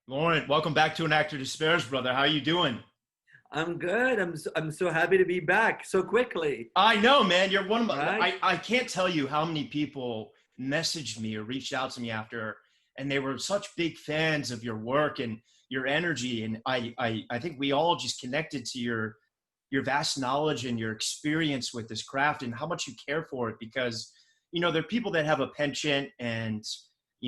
Laurent, welcome back to An Actor Despairs, brother. How you doing? I'm good. I'm so happy to be back so quickly, I know, man. You're one of my. right? I can't tell you how many people messaged me or reached out to me after, and they were such big fans of your work and your energy. And I think we all just connected to your vast knowledge and your experience with this craft and how much you care for it. Because there are people that have a penchant and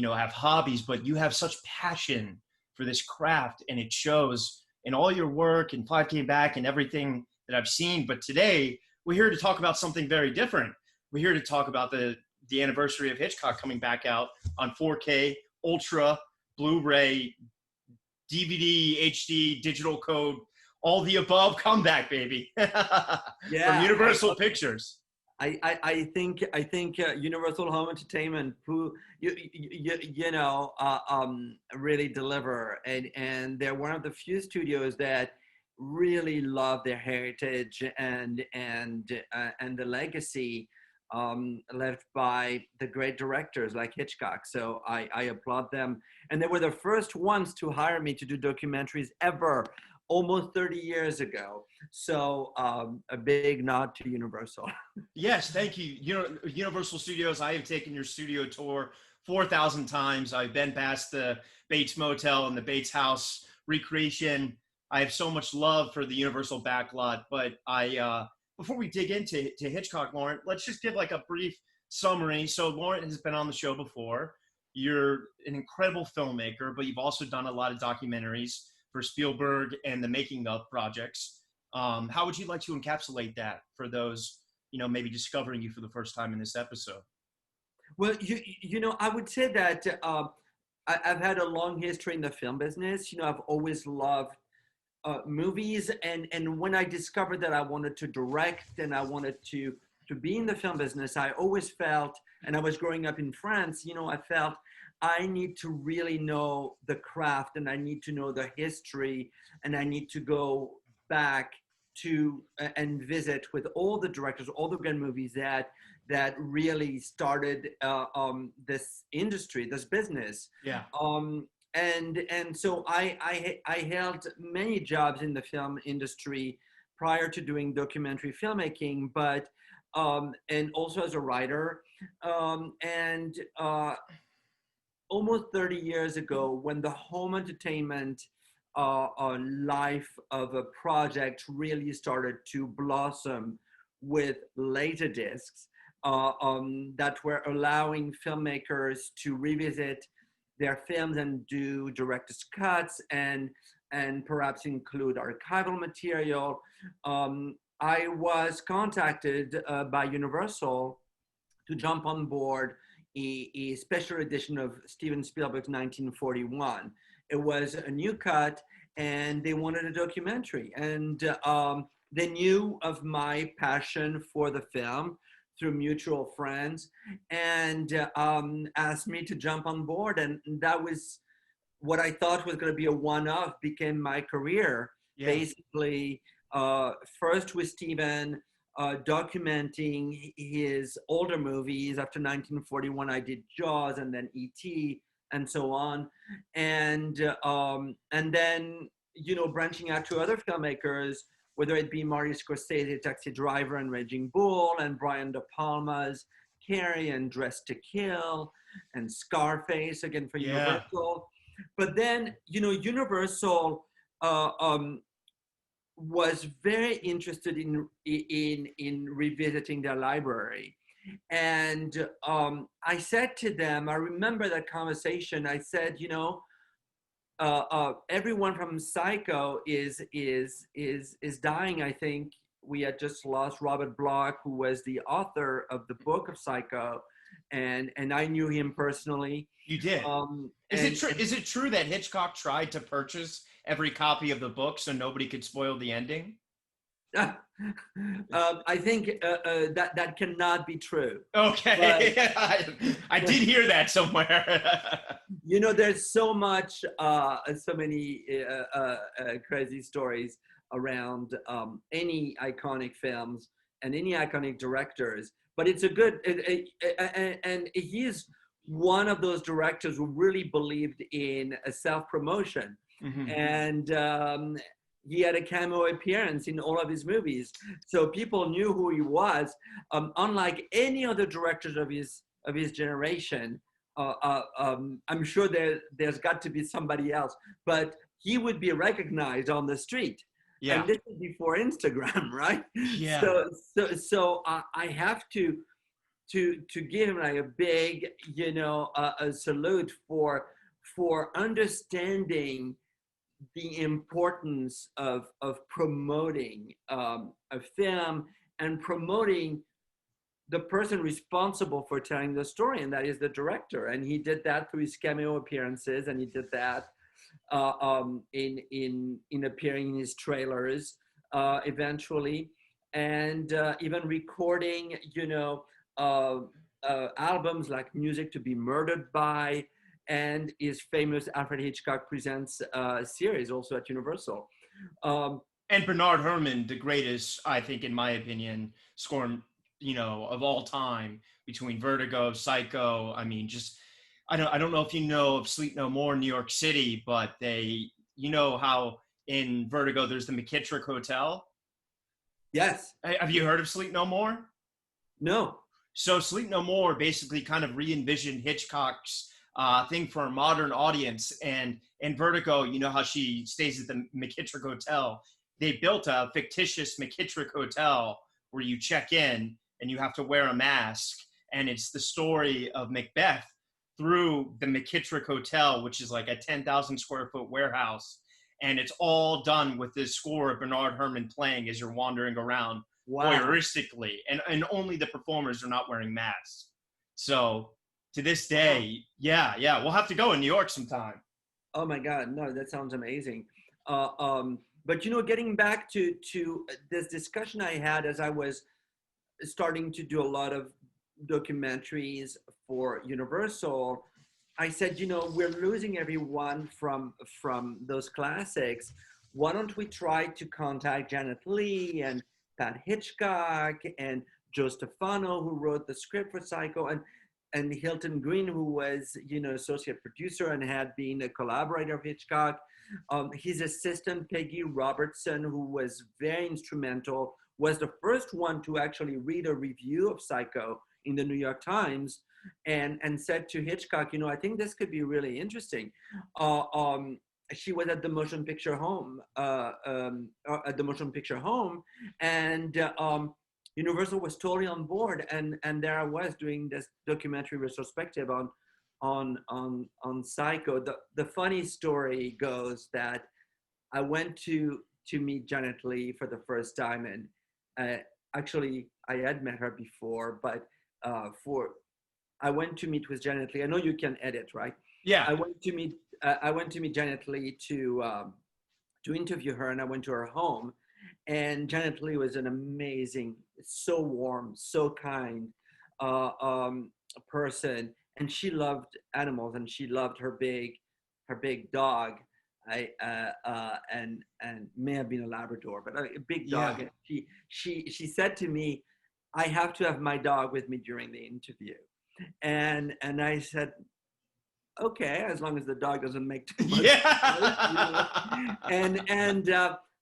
have hobbies, but you have such passion for this craft, and it shows in all your work and 5K back and everything that I've seen. But today we're here to talk about something very different. We're here to talk about the anniversary of Hitchcock coming back out on 4K, Ultra, Blu-ray, DVD, HD, digital code, all the above. Come back, baby, from Yeah, Universal Pictures. I think Universal Home Entertainment, who really deliver, and they're one of the few studios that really love their heritage and the legacy left by the great directors like Hitchcock. So I applaud them, and they were the first ones to hire me to do documentaries ever, almost 30 years ago. So a big nod to Universal. Yes, thank you. Universal Studios, I have taken your studio tour 4,000 times. I've been past the Bates Motel and the Bates House recreation. I have so much love for the Universal backlot. But before we dig into Hitchcock, Laurent, let's just give like a brief summary. So Laurent has been on the show before. You're an incredible filmmaker, but you've also done a lot of documentaries for Spielberg and the making of projects. How would you like to encapsulate that for those, maybe discovering you for the first time in this episode? Well, I would say that I've had a long history in the film business. I've always loved movies, and when I discovered that I wanted to direct and I wanted to be in the film business, I always felt, and I was growing up in France, I felt I need to really know the craft, and I need to know the history, and I need to go back to and visit with all the directors, all the great movies that really started this industry, this business. Yeah. And so I held many jobs in the film industry prior to doing documentary filmmaking, but and also as a writer, and almost 30 years ago, when the home entertainment life of a project really started to blossom with laser discs that were allowing filmmakers to revisit their films and do director's cuts and perhaps include archival material. I was contacted by Universal to jump on board a special edition of Steven Spielberg's 1941. It was a new cut, and they wanted a documentary. And they knew of my passion for the film through mutual friends, and asked me to jump on board. And that was what I thought was going to be a one-off, became my career. Yeah. Basically, first with Steven, documenting his older movies. After 1941, I did Jaws, and then E.T., and so on, and then branching out to other filmmakers, whether it be Marty Scorsese, Taxi Driver and Raging Bull, and Brian De Palma's Carrie and Dressed to Kill, and Scarface again for Yeah. Universal. But then Universal was very interested in revisiting their library. And I said to them, I remember that conversation, I said, everyone from Psycho is dying. I think we had just lost Robert Bloch, who was the author of the book of Psycho, and I knew him personally. You did. Is it true? Is it true that Hitchcock tried to purchase every copy of the book so nobody could spoil the ending? I think that cannot be true. Okay, But I did hear that somewhere. there's so many crazy stories around any iconic films and any iconic directors. But it's a good, and he's one of those directors who really believed in a self-promotion. Mm-hmm. And he had a cameo appearance in all of his movies. So people knew who he was, unlike any other directors of his generation. I'm sure there's got to be somebody else, but he would be recognized on the street. Yeah. And this is before Instagram, right? Yeah. So I have to give him like a big, a salute for understanding the importance of promoting a film and promoting the person responsible for telling the story, and that is the director. And he did that through his cameo appearances, and he did that in appearing in his trailers eventually, and even recording, albums like Music to Be Murdered By, and his famous Alfred Hitchcock Presents series, also at Universal. And Bernard Herman, the greatest, I think, in my opinion, score, of all time, between Vertigo, Psycho. I mean, just, I don't know if you know of Sleep No More in New York City, but how in Vertigo there's the McKittrick Hotel? Yes. Have you heard of Sleep No More? No. So Sleep No More basically kind of re-envisioned Hitchcock's thing for a modern audience. And in Vertigo, you know how she stays at the McKittrick Hotel. They built a fictitious McKittrick Hotel where you check in and you have to wear a mask. And it's the story of Macbeth through the McKittrick Hotel, which is like a 10,000 square foot warehouse. And it's all done with this score of Bernard Herman playing as you're wandering around. Wow. Voyeuristically. And only the performers are not wearing masks. So to this day, yeah, we'll have to go in New York sometime. Oh my God, no, that sounds amazing. But getting back to this discussion I had as I was starting to do a lot of documentaries for Universal, I said, we're losing everyone from those classics. Why don't we try to contact Janet Leigh and Pat Hitchcock and Joe Stefano, who wrote the script for Psycho, and Hilton Green, who was, associate producer and had been a collaborator of Hitchcock. His assistant, Peggy Robertson, who was very instrumental, was the first one to actually read a review of Psycho in the New York Times and said to Hitchcock, I think this could be really interesting. She was at the Motion Picture Home, and Universal was totally on board, and there I was doing this documentary retrospective on Psycho. The funny story goes that I went to meet Janet Leigh for the first time, and actually I had met her before, but I went to meet with Janet Leigh. I know you can edit, right? Yeah. I went to meet Janet Leigh to interview her, and I went to her home. And Janet Leigh was an amazing, so warm, so kind person, and she loved animals, and she loved her big dog, and may have been a Labrador, but a big dog. Yeah. And she said to me, "I have to have my dog with me during the interview," and I said, "Okay, as long as the dog doesn't make too much." Yeah. And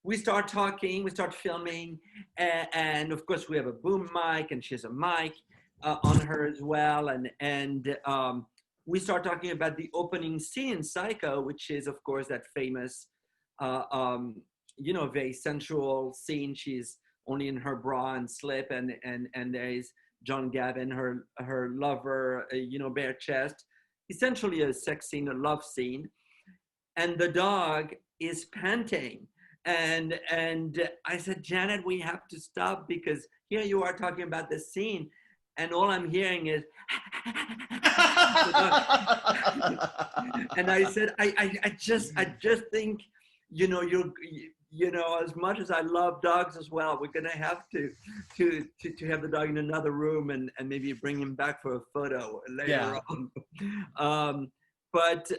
we start talking, we start filming, and of course we have a boom mic, and she has a mic on her as well, and we start talking about the opening scene in Psycho, which is of course that famous, very sensual scene. She's only in her bra and slip, and there's John Gavin, her lover, bare chest, essentially a sex scene, a love scene, and the dog is panting. And I said, "Janet, we have to stop, because here you are talking about the scene, and all I'm hearing is," and I said, I just think, as much as I love dogs as well, we're gonna have to have the dog in another room and maybe bring him back for a photo later on. But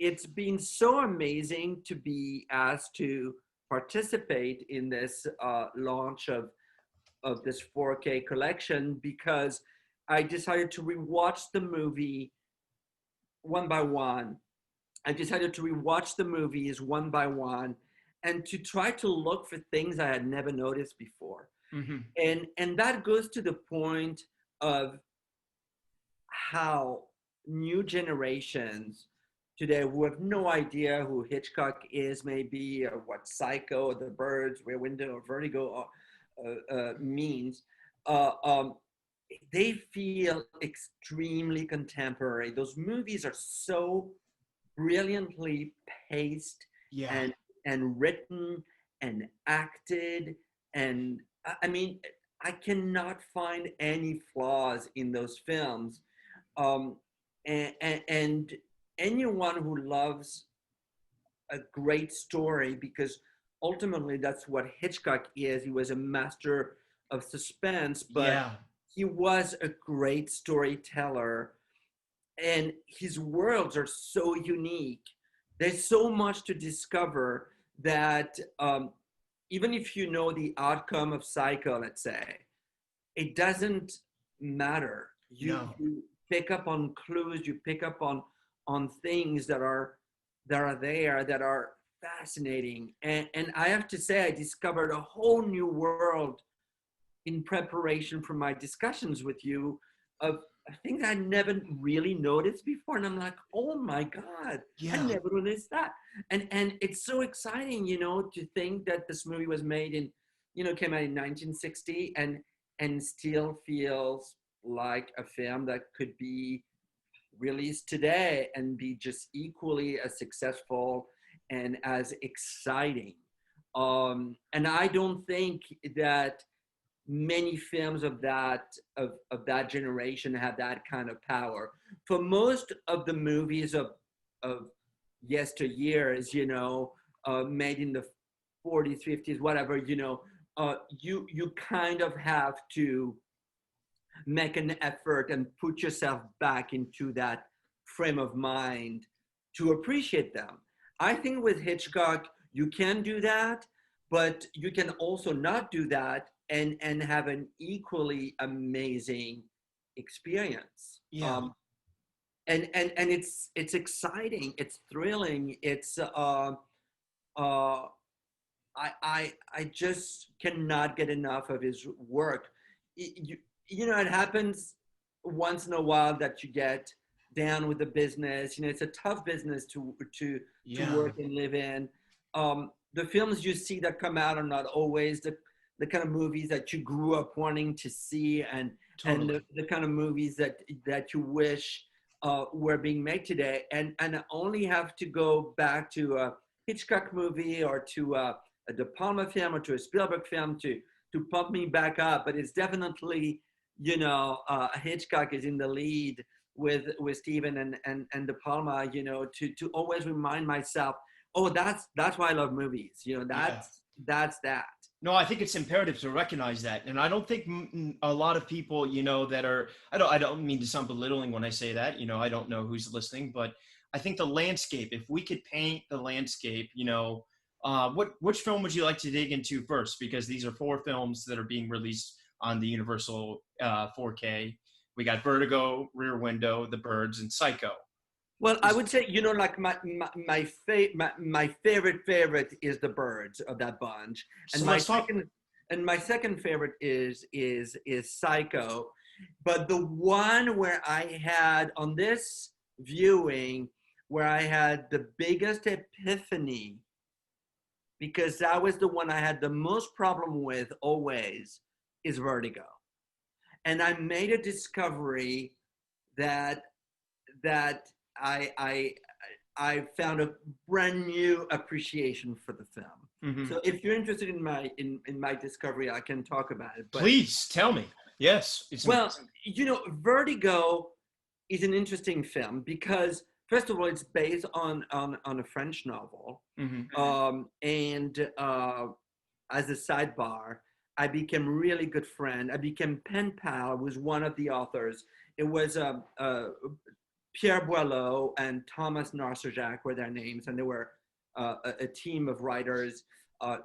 it's been so amazing to be asked to participate in this launch of this 4K collection, because I decided to rewatch the movie one by one. I decided to rewatch the movies one by one and to try to look for things I had never noticed before. Mm-hmm. And that goes to the point of how new generations today who have no idea who Hitchcock is, maybe, or what Psycho, The Birds, Rear Window, or Vertigo means, uh, um, they feel extremely contemporary. Those movies are so brilliantly paced Yeah. and written and acted, and I mean, I cannot find any flaws in those films. um, and anyone who loves a great story, because ultimately that's what Hitchcock is. He was a master of suspense, but Yeah. he was a great storyteller, and his worlds are so unique. There's so much to discover that even if you know the outcome of Psycho, let's say, it doesn't matter. No. You pick up on clues, you pick up on things that are there, that are fascinating. And I have to say, I discovered a whole new world in preparation for my discussions with you of things I never really noticed before. And I'm like, oh my God, I Yeah. never noticed that. And it's so exciting, to think that this movie was made in, came out in 1960 and still feels like a film that could be released today and be just equally as successful and as exciting. And I don't think that many films of that generation have that kind of power. For most of the movies of yesteryears, made in the 40s, 50s, whatever, you kind of have to make an effort and put yourself back into that frame of mind to appreciate them. I think with Hitchcock, you can do that, but you can also not do that and have an equally amazing experience. Yeah. And it's exciting, it's thrilling, it's I just cannot get enough of his work. It happens once in a while that you get down with the business. It's a tough business to Yeah. work and live in. The films you see that come out are not always the kind of movies that you grew up wanting to see, and Totally. the kind of movies that you wish were being made today. And I only have to go back to a Hitchcock movie or to a De Palma film or to a Spielberg film to pump me back up. But it's definitely, Hitchcock is in the lead with Steven and De Palma, to always remind myself, oh, that's why I love movies. Yeah. That's that. No, I think it's imperative to recognize that, and I don't think a lot of people, that are. I don't mean to sound belittling when I say that. I don't know who's listening, but I think the landscape. If we could paint the landscape, which film would you like to dig into first? Because these are 4 films that are being released on the Universal 4K. We got Vertigo, Rear Window, The Birds, and Psycho. Well, I would say, like my favorite is The Birds of that bunch, and So let's talk. my second favorite is Psycho. But the one where I had on this viewing, where I had the biggest epiphany, because that was the one I had the most problem with always, is Vertigo. And I made a discovery that I found a brand new appreciation for the film. Mm-hmm. So if you're interested in my discovery, I can talk about it. But Please tell me. Yes. Vertigo is an interesting film because, first of all, it's based on a French novel. Mm-hmm. And as a sidebar, I became really good friend. I became pen pal with one of the authors. It was Pierre Boileau and Thomas Narcejac were their names, and they were a team of writers.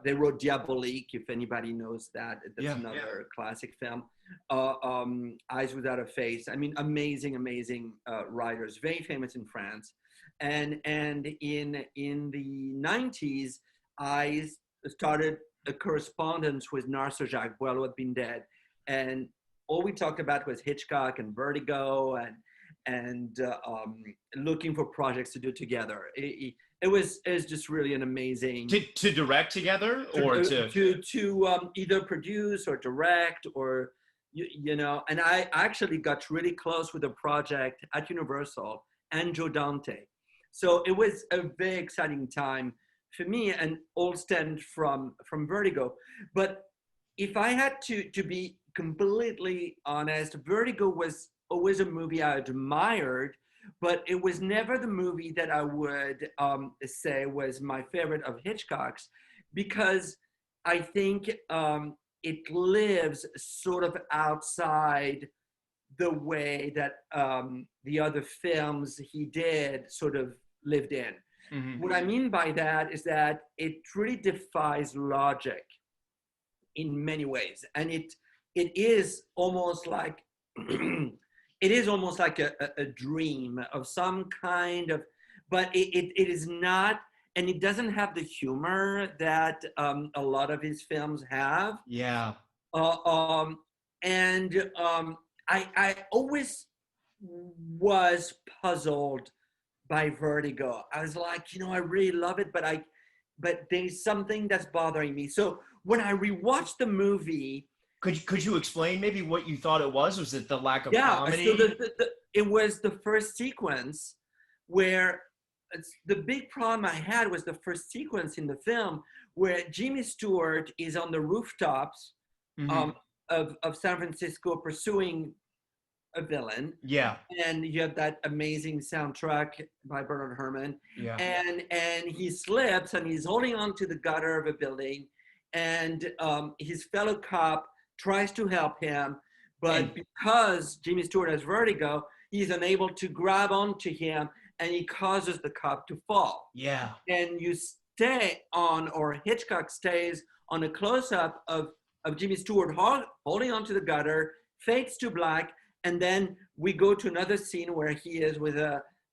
they wrote Diabolique, if anybody knows that. That's another classic film. Eyes Without a Face. I mean, amazing writers, very famous in France. And in the 90s, I started a correspondence with Narciso Jacques Boileau, who had been dead. And all we talked about was Hitchcock and Vertigo and looking for projects to do together. It was just really an amazing to direct together, or to either produce or direct, or you know. And I actually got really close with a project at Universal and Joe Dante, so it was a very exciting time for me, and all stemmed from Vertigo. But if I had to be completely honest, Vertigo was always a movie I admired, but it was never the movie that I would say was my favorite of Hitchcock's, because I think it lives sort of outside the way that the other films he did sort of lived in. Mm-hmm. What I mean by that is that it really defies logic in many ways, and it is almost like it is almost like a dream of some kind of, but it is not, and it doesn't have the humor that a lot of his films have. Yeah. I always was puzzled by Vertigo. I was like, you know, I really love it, but there's something that's bothering me. So when I rewatched the movie, could you explain maybe what you thought it was? Was it the lack of comedy? So it was the first sequence where the big problem I had was the first sequence in the film where Jimmy Stewart is on the rooftops of San Francisco pursuing a villain. Yeah. And you have that amazing soundtrack by Bernard Herman. Yeah. And he slips and he's holding on to the gutter of a building, and his fellow cop tries to help him, but because Jimmy Stewart has vertigo, he's unable to grab onto him, and he causes the cop to fall. Yeah. And you stay on, or Hitchcock stays on a close-up of Jimmy Stewart holding onto the gutter, fades to black, and then we go to another scene where he is with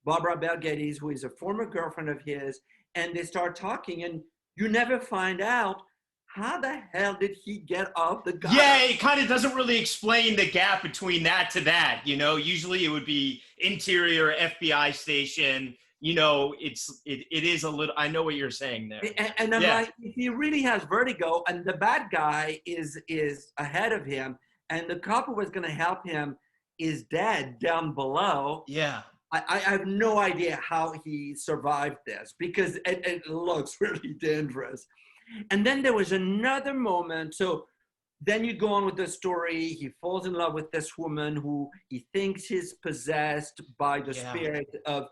Barbara Bel Geddes, who is a former girlfriend of his, and they start talking, and you never find out how the hell did he get off the gutter? Yeah, it kind of doesn't really explain the gap between that to that. You know, usually it would be interior FBI station. You know, it is a little. I know what you're saying there. And I'm like, if he really has vertigo, and the bad guy is ahead of him, and the cop who was going to help him is dead down below. Yeah. I have no idea how he survived this, because it looks really dangerous. And then there was another moment. So then you go on with the story. He falls in love with this woman who he thinks is possessed by the spirit of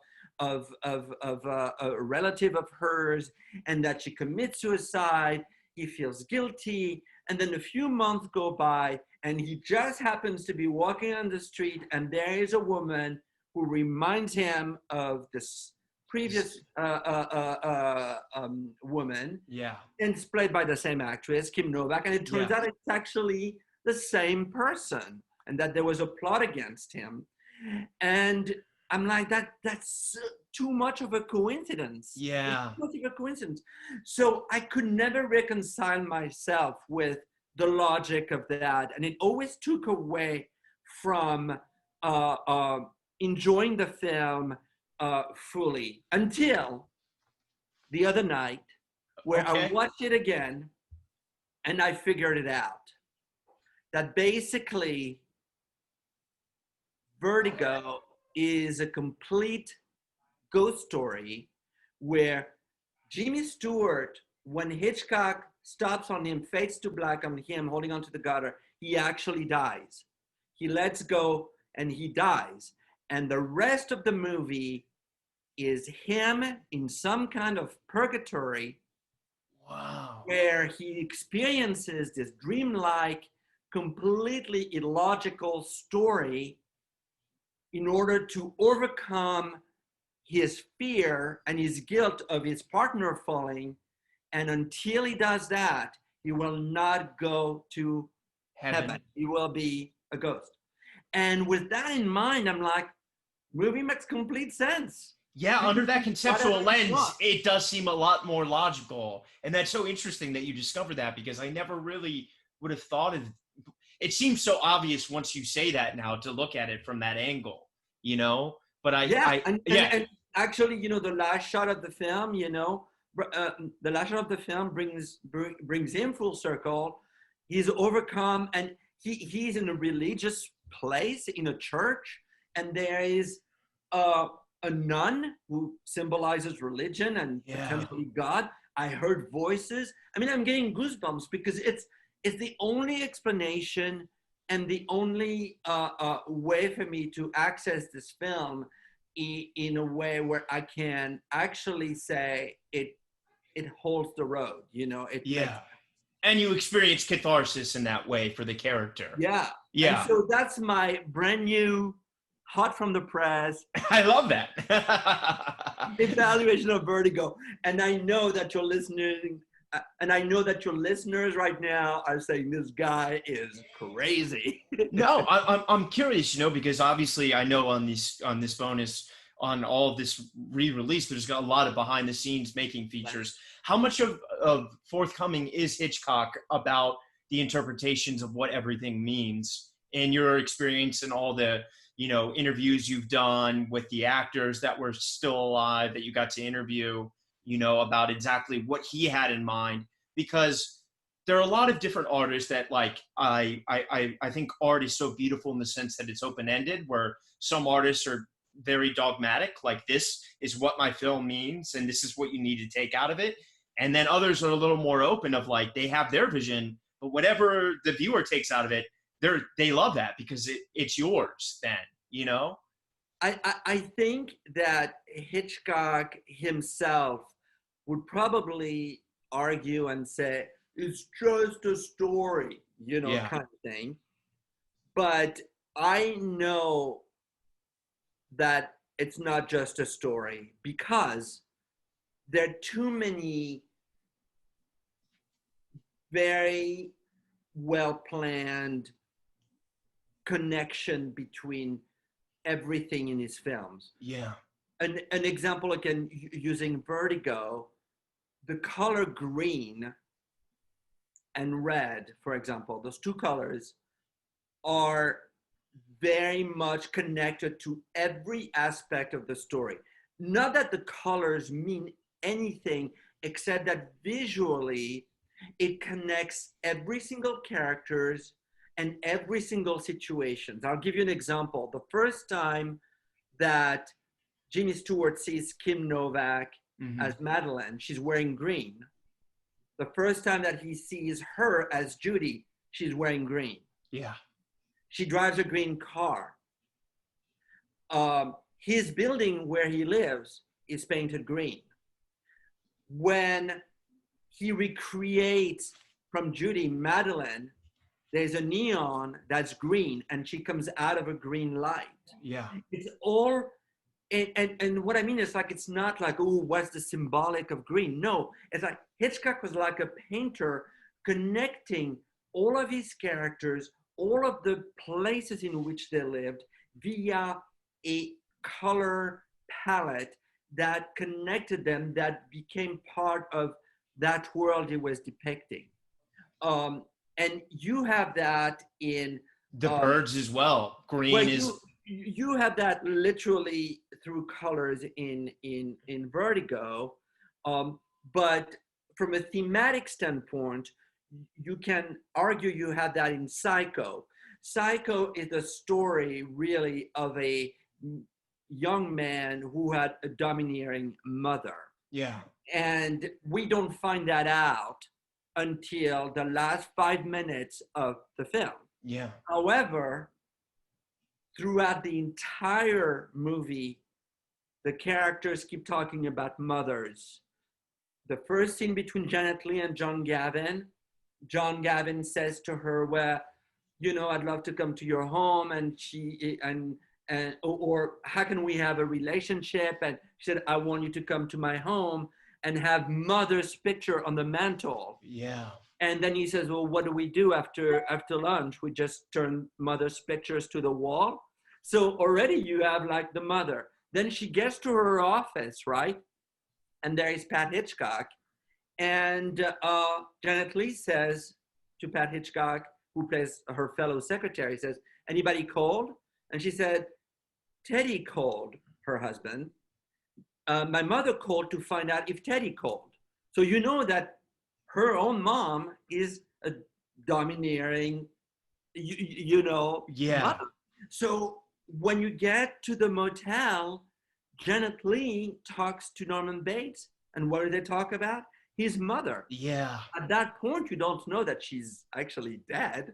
a relative of hers, and that she commits suicide. He feels guilty. And then a few months go by, and he just happens to be walking on the street, and there is a woman who reminds him of this previous woman. Yeah. And it's played by the same actress, Kim Novak. And it turns out it's actually the same person, and that there was a plot against him. And I'm like, that's too much of a coincidence. Yeah. It's too much of a coincidence. So I could never reconcile myself with the logic of that. And it always took away from enjoying the film fully, until the other night, where I watched it again and I figured it out. That basically Vertigo is a complete ghost story where Jimmy Stewart, when Hitchcock stops on him, fades to black on him holding onto the gutter, he actually dies. He lets go and he dies. And the rest of the movie is him in some kind of purgatory. Wow. Where he experiences this dreamlike, completely illogical story in order to overcome his fear and his guilt of his partner falling. And until he does that, he will not go to heaven. He will be a ghost. And with that in mind, I'm like, movie makes complete sense. Yeah, under that conceptual lens, it does seem a lot more logical. And that's so interesting that you discovered that, because I never really would have thought of it. Seems so obvious once you say that now, to look at it from that angle, you know? But and actually, you know, the last shot of the film, you know, the last shot of the film brings him full circle. He's overcome, and he's in a religious place, in a church, and there is a nun who symbolizes religion and potentially God. I heard voices. I mean, I'm getting goosebumps because it's the only explanation and the only way for me to access this film in a way where I can actually say it holds the road, you know? And you experience catharsis in that way for the character. Yeah. And so that's my brand new, hot from the press. I love that. Evaluation of Vertigo. And I know that you're listening, and I know that your listeners right now are saying this guy is crazy. No, I'm curious, you know, because obviously I know on this bonus, on all of this re-release, there's got a lot of behind the scenes making features. How much of forthcoming is Hitchcock about the interpretations of what everything means in your experience and all the, you know, interviews you've done with the actors that were still alive that you got to interview, you know, about exactly what he had in mind? Because there are a lot of different artists that, like, I think art is so beautiful in the sense that it's open-ended, where some artists are very dogmatic, like, this is what my film means and this is what you need to take out of it. And then others are a little more open, of like, they have their vision, but whatever the viewer takes out of it, they love that because it's yours then, you know? I think that Hitchcock himself would probably argue and say, it's just a story, you know, kind of thing. But I know that it's not just a story, because there are too many very well-planned connection between everything in his films. Yeah. An example, again, using Vertigo, the color green and red, for example, those two colors are very much connected to every aspect of the story. Not that the colors mean anything, except that visually it connects every single characters and every single situation. I'll give you an example. The first time that Jimmy Stewart sees Kim Novak as Madeleine, she's wearing green. The first time that he sees her as Judy, she's wearing green. Yeah. She drives a green car. His building where he lives is painted green. When he recreates from Judy Madeleine, there's a neon that's green, and she comes out of a green light. Yeah. It's all, and what I mean is, like, it's not like, oh, what's the symbolic of green? No, it's like Hitchcock was like a painter connecting all of his characters, all of the places in which they lived, via a color palette that connected them, that became part of that world he was depicting. And you have that in the birds as well. Green is you have that literally through colors in Vertigo, but from a thematic standpoint, you can argue you have that in Psycho. Psycho is a story really of a young man who had a domineering mother. Yeah. And we don't find that out until the last 5 minutes of the film. Yeah. However, throughout the entire movie, the characters keep talking about mothers. The first scene between Janet Leigh and John Gavin says to her, well, you know, I'd love to come to your home, and or how can we have a relationship? And she said, I want you to come to my home. and have mother's picture on the mantle. Yeah. And then he says, well, what do we do after lunch? We just turn mother's pictures to the wall. So already you have like the mother. Then she gets to her office, right? And there is Pat Hitchcock. And Janet Leigh says to Pat Hitchcock, who plays her fellow secretary, says, anybody called? And she said, Teddy called, her husband. My mother called to find out if Teddy called. So you know that her own mom is a domineering, mother. So when you get to the motel, Janet Leigh talks to Norman Bates. And what do they talk about? His mother. Yeah. At that point, you don't know that she's actually dead.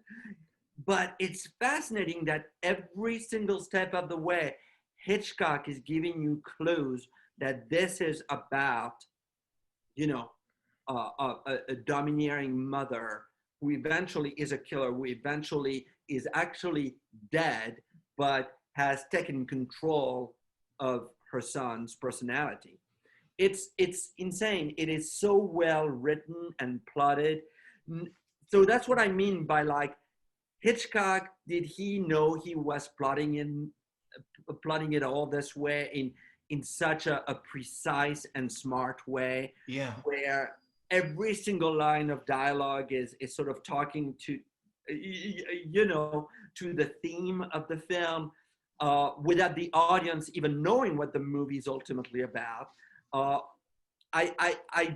But it's fascinating that every single step of the way, Hitchcock is giving you clues that this is about, a domineering mother who eventually is a killer, who eventually is actually dead, but has taken control of her son's personality. It's insane. It is so well written and plotted. So that's what I mean by like, Hitchcock, did he know he was plotting it all this way in such a precise and smart way? Yeah. Where every single line of dialogue is sort of talking to, to the theme of the film, without the audience even knowing what the movie is ultimately about. I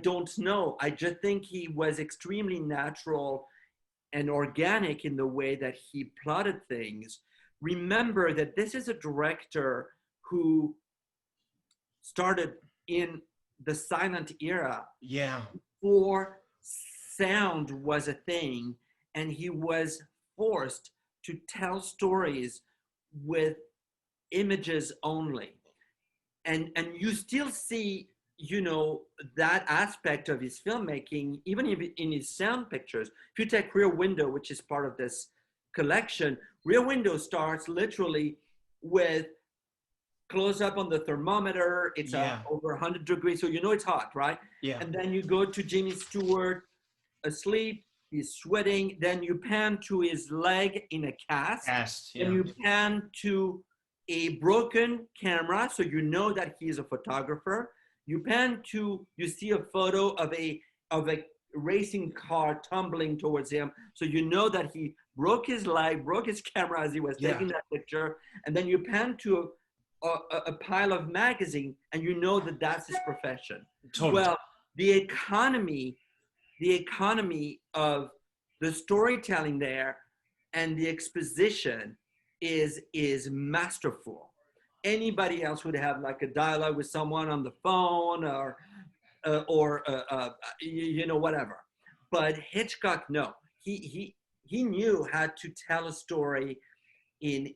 don't know. I just think he was extremely natural and organic in the way that he plotted things. Remember that this is a director who started in the silent era. Yeah. Before sound was a thing, and he was forced to tell stories with images only. And you still see, that aspect of his filmmaking, even in his sound pictures. If you take Rear Window, which is part of this collection, Rear Window starts literally with close up on the thermometer. It's over 100 degrees, so it's hot, right? Yeah. And then you go to Jimmy Stewart asleep, he's sweating. Then you pan to his leg in a cast. Yeah. And you pan to a broken camera, so you know that he's a photographer. You pan to, you see a photo of a racing car tumbling towards him, so you know that he broke his leg, broke his camera as he was taking that picture. And then you pan to a pile of magazine, and you know that that's his profession. Totally. Well, the economy of the storytelling there and the exposition is masterful. Anybody else would have like a dialogue with someone on the phone or whatever. But Hitchcock, no, he knew how to tell a story in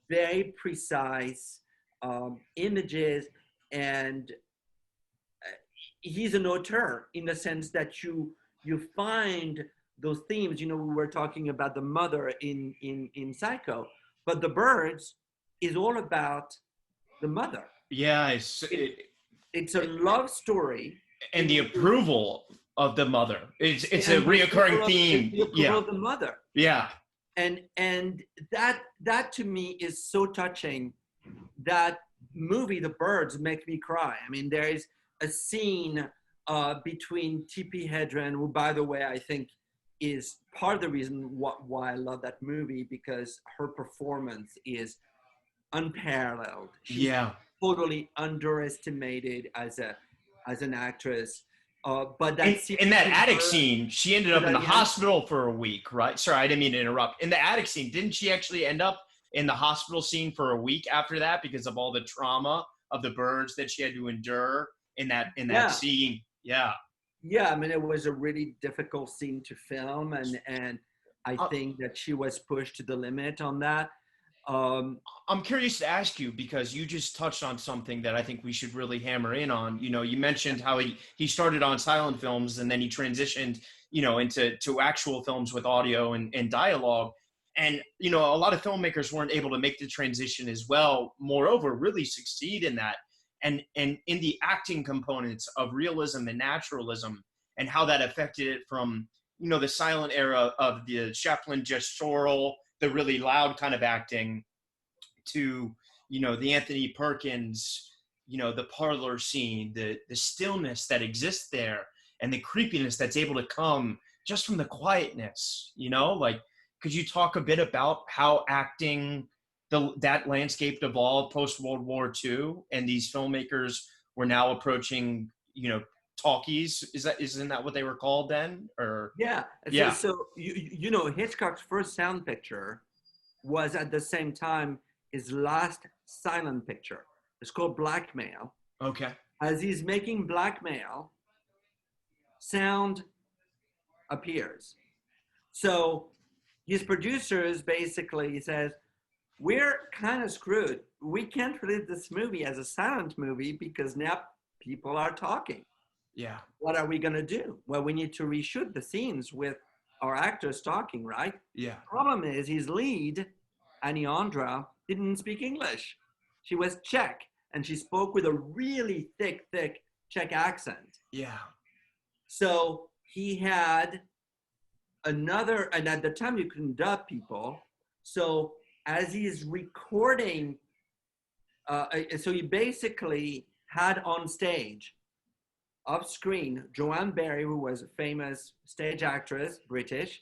very precise images, and he's an auteur in the sense that you find those themes. We were talking about the mother in Psycho, but The Birds is all about the mother. Yeah, it's a love story, and the approval of the mother. It's a reoccurring theme. The approval of the mother. Yeah. And that to me is so touching. That movie, The Birds, makes me cry. I mean, there is a scene between Tippi Hedren, who, by the way, I think is part of the reason why I love that movie, because her performance is unparalleled. She's totally underestimated as an actress. But in that attic scene, she ended up in the hospital for a week, right? Sorry, I didn't mean to interrupt. In the attic scene, didn't she actually end up in the hospital scene for a week after that because of all the trauma of the birds that she had to endure in that scene? Yeah. Yeah, I mean, it was a really difficult scene to film, and I think that she was pushed to the limit on that. I'm curious to ask you, because you just touched on something that I think we should really hammer in on. You mentioned how he started on silent films, and then he transitioned, into actual films with audio and dialogue. And, a lot of filmmakers weren't able to make the transition as well. Moreover, really succeed in that. and in the acting components of realism and naturalism, and how that affected it from, you know, the silent era of the Chaplin gestural, the really loud kind of acting, to, you know, the Anthony Perkins, you know, the parlor scene, the stillness that exists there, and the creepiness that's able to come just from the quietness, you know, like, could you talk a bit about how acting, that landscape evolved post World War II, and these filmmakers were now approaching, you know, talkies? Isn't that what they were called then? Or Yeah. yeah, So you know, Hitchcock's first sound picture was at the same time his last silent picture. It's called Blackmail. okay, As he's making Blackmail, sound appears. So his producers basically says, we're kind of screwed. We can't release this movie as a silent movie because now people are talking. yeah, What are we going to do? Well, we need to reshoot the scenes with our actors talking, right? yeah, Problem is, his lead, Aniandra, didn't speak English. She was Czech, and she spoke with a really thick Czech accent. yeah, So he had another, and at the time you couldn't dub people. So as he's recording, so he basically had on stage, off screen, Joanne Barry, who was a famous stage actress, British,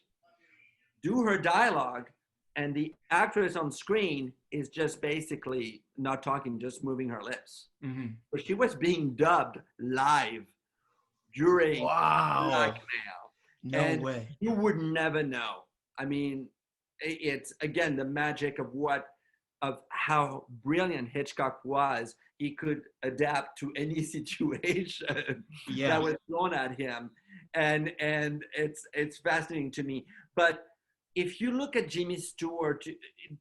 do her dialogue, and the actress on screen is just basically not talking, just moving her lips. mm-hmm. But she was being dubbed live during Blackmail. No And way. you would never know. I mean, it's again the magic of how brilliant Hitchcock was. He could adapt to any situation that was thrown at him, and it's fascinating to me. But if you look at Jimmy Stewart,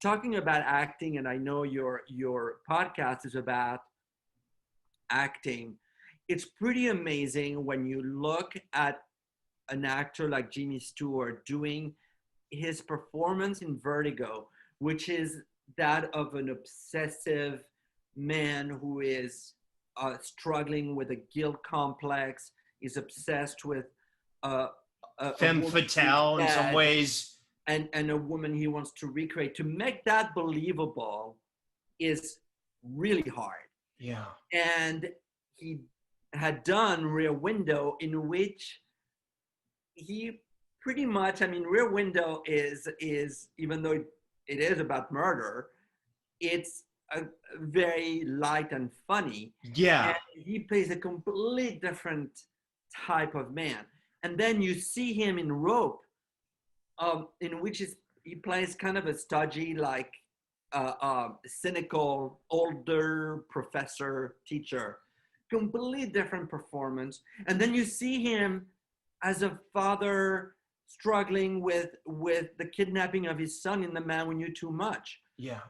talking about acting, and I know your podcast is about acting, it's pretty amazing when you look at an actor like Jimmy Stewart doing his performance in Vertigo, which is that of an obsessive man who is struggling with a guilt complex, is obsessed with femme fatale in some ways, and a woman he wants to recreate. To make that believable is really hard. Yeah. And he had done Rear Window, in which he pretty much, I mean, Rear Window is even though it is about murder, it's a very light and funny. Yeah. And he plays a completely different type of man. And then you see him in Rope, in which he plays kind of a stodgy, like cynical, older professor, teacher. Completely different performance. And then you see him as a father struggling with the kidnapping of his son in The Man We Knew Too Much. Yeah.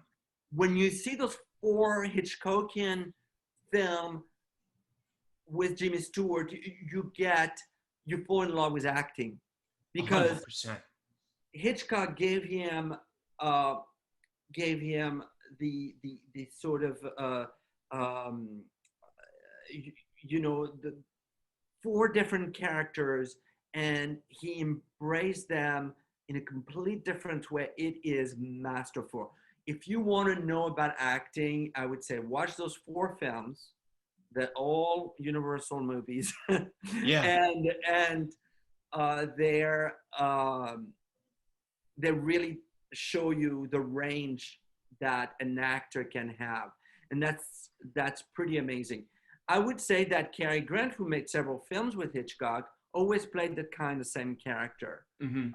When you see those 4 Hitchcockian film with Jimmy Stewart, you fall in love with acting, because 100%. Hitchcock gave him the sort of the 4 different characters, and he embraced them in a complete different way. It is masterful. If you want to know about acting, I would say watch those 4 films. They're all Universal movies. Yeah. and they really show you the range that an actor can have, and that's pretty amazing. I would say that Cary Grant, who made several films with Hitchcock, always played the kind of same character. Mm-hmm.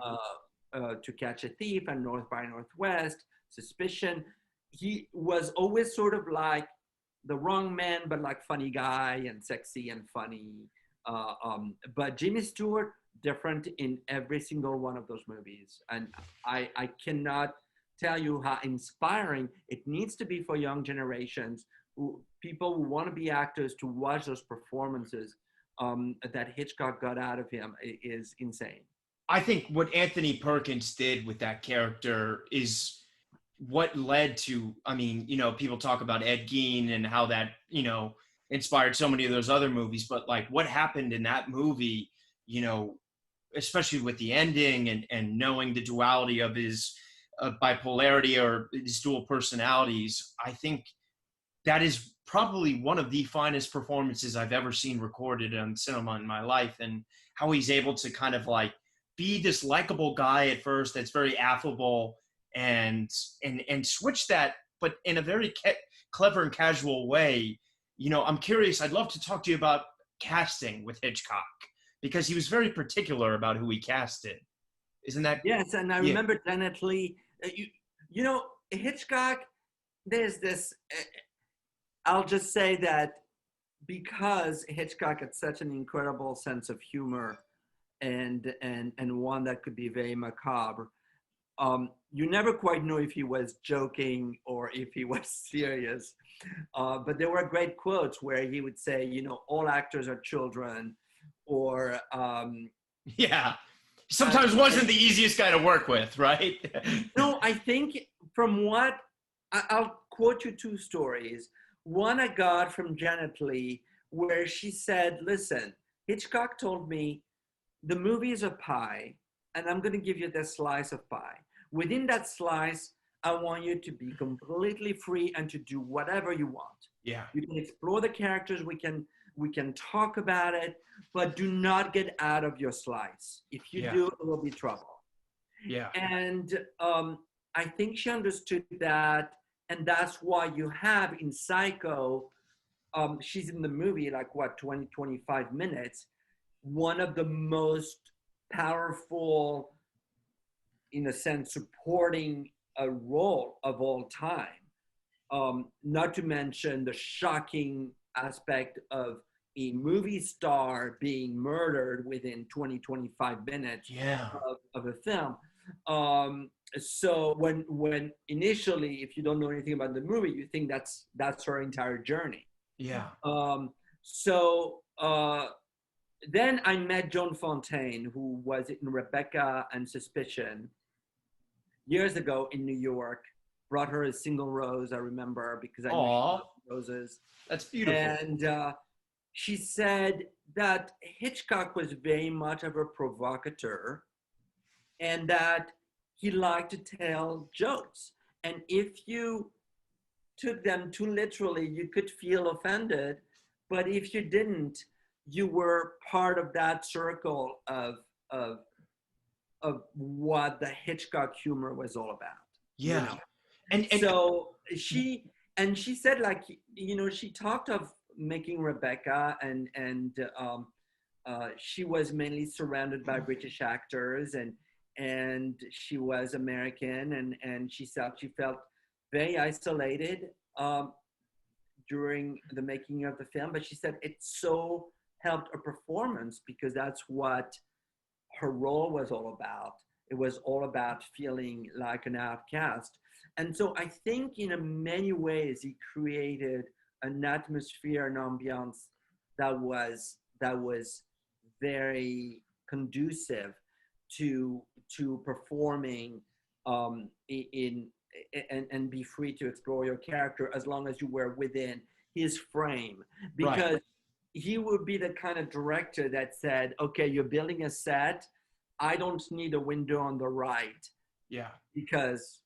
To Catch a Thief and North by Northwest, Suspicion. He was always sort of like the wrong man, but like funny guy and sexy and funny. But Jimmy Stewart, different in every single one of those movies. And I cannot tell you how inspiring it needs to be for young generations, people who want to be actors, to watch those performances that Hitchcock got out of him is insane. I think what Anthony Perkins did with that character is what led to, I mean, you know, people talk about Ed Gein and how that, you know, inspired so many of those other movies. But like what happened in that movie, you know, especially with the ending and knowing the duality of his bipolarity or his dual personalities, I think that is probably one of the finest performances I've ever seen recorded on cinema in my life. And how he's able to kind of like be this likable guy at first that's very affable and switch that, but in a very clever and casual way. You know, I'm curious, I'd love to talk to you about casting with Hitchcock, because he was very particular about who he casted. Isn't that? Yes, and I remember definitely, you know, Hitchcock, there's this, I'll just say that because Hitchcock had such an incredible sense of humor and one that could be very macabre, you never quite know if he was joking or if he was serious. But there were great quotes where he would say, you know, all actors are children, or yeah, sometimes wasn't the easiest guy to work with, right? No, I think from what I'll quote you two stories. One I got from Janet Leigh, where she said, listen, Hitchcock told me the movie is a pie, and I'm going to give you this slice of pie. Within that slice, I want you to be completely free and to do whatever you want. Yeah. You can explore the characters. We can talk about it, but do not get out of your slice. If you do, it will be trouble. Yeah. And I think she understood that. And that's why you have in Psycho, she's in the movie like what, 20, 25 minutes, one of the most powerful, in a sense, supporting a role of all time. Not to mention the shocking aspect of a movie star being murdered within 20, 25 minutes of a film. So when initially, if you don't know anything about the movie, you think that's her entire journey. Yeah. Then I met Joan Fontaine, who was in Rebecca and Suspicion years ago in New York. Brought her a single rose, I remember, because I knew she loved roses. That's beautiful. And she said that Hitchcock was very much of a provocateur, and that he liked to tell jokes. And if you took them too literally, you could feel offended. But if you didn't, you were part of that circle of what the Hitchcock humor was all about. Yeah. You know? And so she said, like, you know, she talked of making Rebecca, and she was mainly surrounded by British actors, and she was American, and she felt very isolated during the making of the film. But she said it so helped her performance, because that's what her role was all about. It was all about feeling like an outcast. And so I think in many ways he created an atmosphere and ambiance that was very conducive to performing and be free to explore your character, as long as you were within his frame. Because he would be the kind of director that said, okay, you're building a set, I don't need a window on the right. Yeah. Because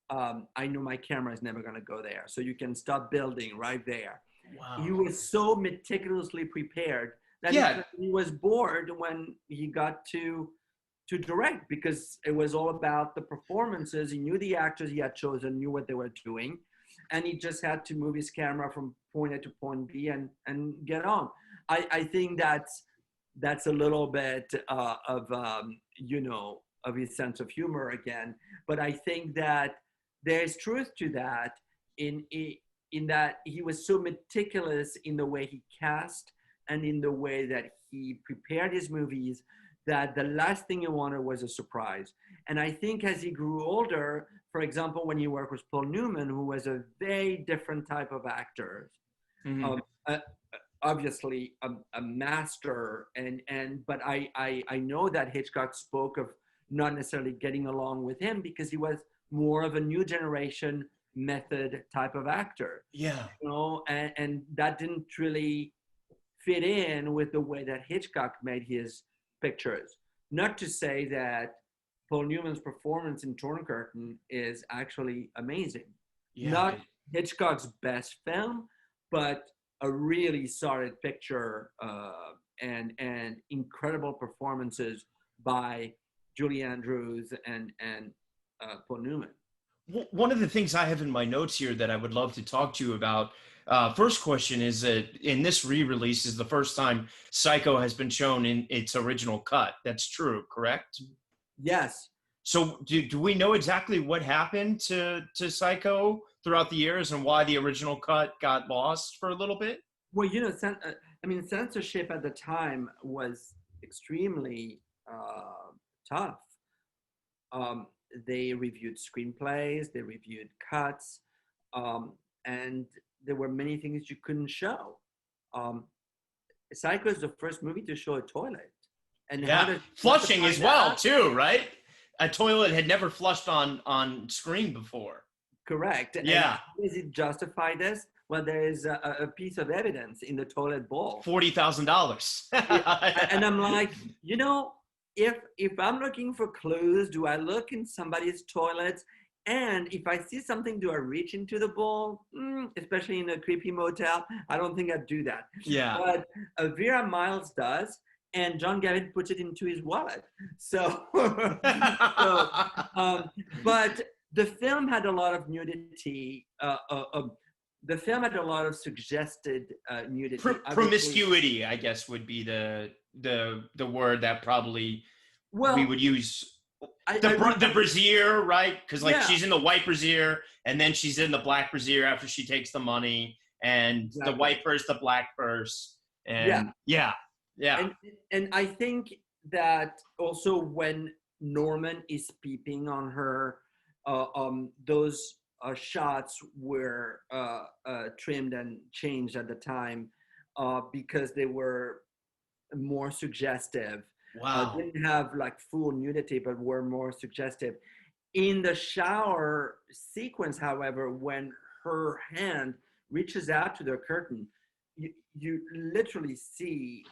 I know my camera is never going to go there. So you can stop building right there. Wow. He was so meticulously prepared that he was bored when he got to direct, because it was all about the performances. He knew the actors he had chosen, knew what they were doing, and he just had to move his camera from point A to point B and get on. I think that's a little bit of his sense of humor again. But I think that there's truth to that in that he was so meticulous in the way he cast and in the way that he prepared his movies, that the last thing he wanted was a surprise. And I think as he grew older, for example, when he worked with Paul Newman, who was a very different type of actor, obviously a master, but I know that Hitchcock spoke of not necessarily getting along with him, because he was more of a new generation method type of actor. Yeah. And that didn't really fit in with the way that Hitchcock made his pictures. Not to say that Paul Newman's performance in Torn Curtain is actually amazing. Yeah. Not Hitchcock's best film, but a really solid picture and incredible performances by Julie Andrews and Paul Newman. One of the things I have in my notes here that I would love to talk to you about, first question is that in this re-release is the first time Psycho has been shown in its original cut. That's true, correct? Yes. So do we know exactly what happened to Psycho throughout the years and why the original cut got lost for a little bit? Well, censorship at the time was extremely tough. They reviewed screenplays, they reviewed cuts, and there were many things you couldn't show. Psycho is the first movie to show a toilet. And flushing as well, too, right? A toilet had never flushed on screen before. Correct. Yeah. And how does it justify this? Well, there is a piece of evidence in the toilet bowl. $40,000. And I'm like, if I'm looking for clues, do I look in somebody's toilets? And if I see something, do I reach into the bowl? Especially in a creepy motel, I don't think I'd do that. Yeah. But Vera Miles does, and John Gavin puts it into his wallet. So, but the film had a lot of nudity. The film had a lot of suggested nudity. Promiscuity, I guess, would be the word that probably we would use. The brassiere, right? Because she's in the white brassiere, and then she's in the black brassiere after she takes the money, and exactly. The white purse, the black purse, and yeah. And I think that also when Norman is peeping on her, those shots were trimmed and changed at the time because they were more suggestive. Wow. Didn't have full nudity, but were more suggestive. In the shower sequence, however, when her hand reaches out to the curtain, you literally see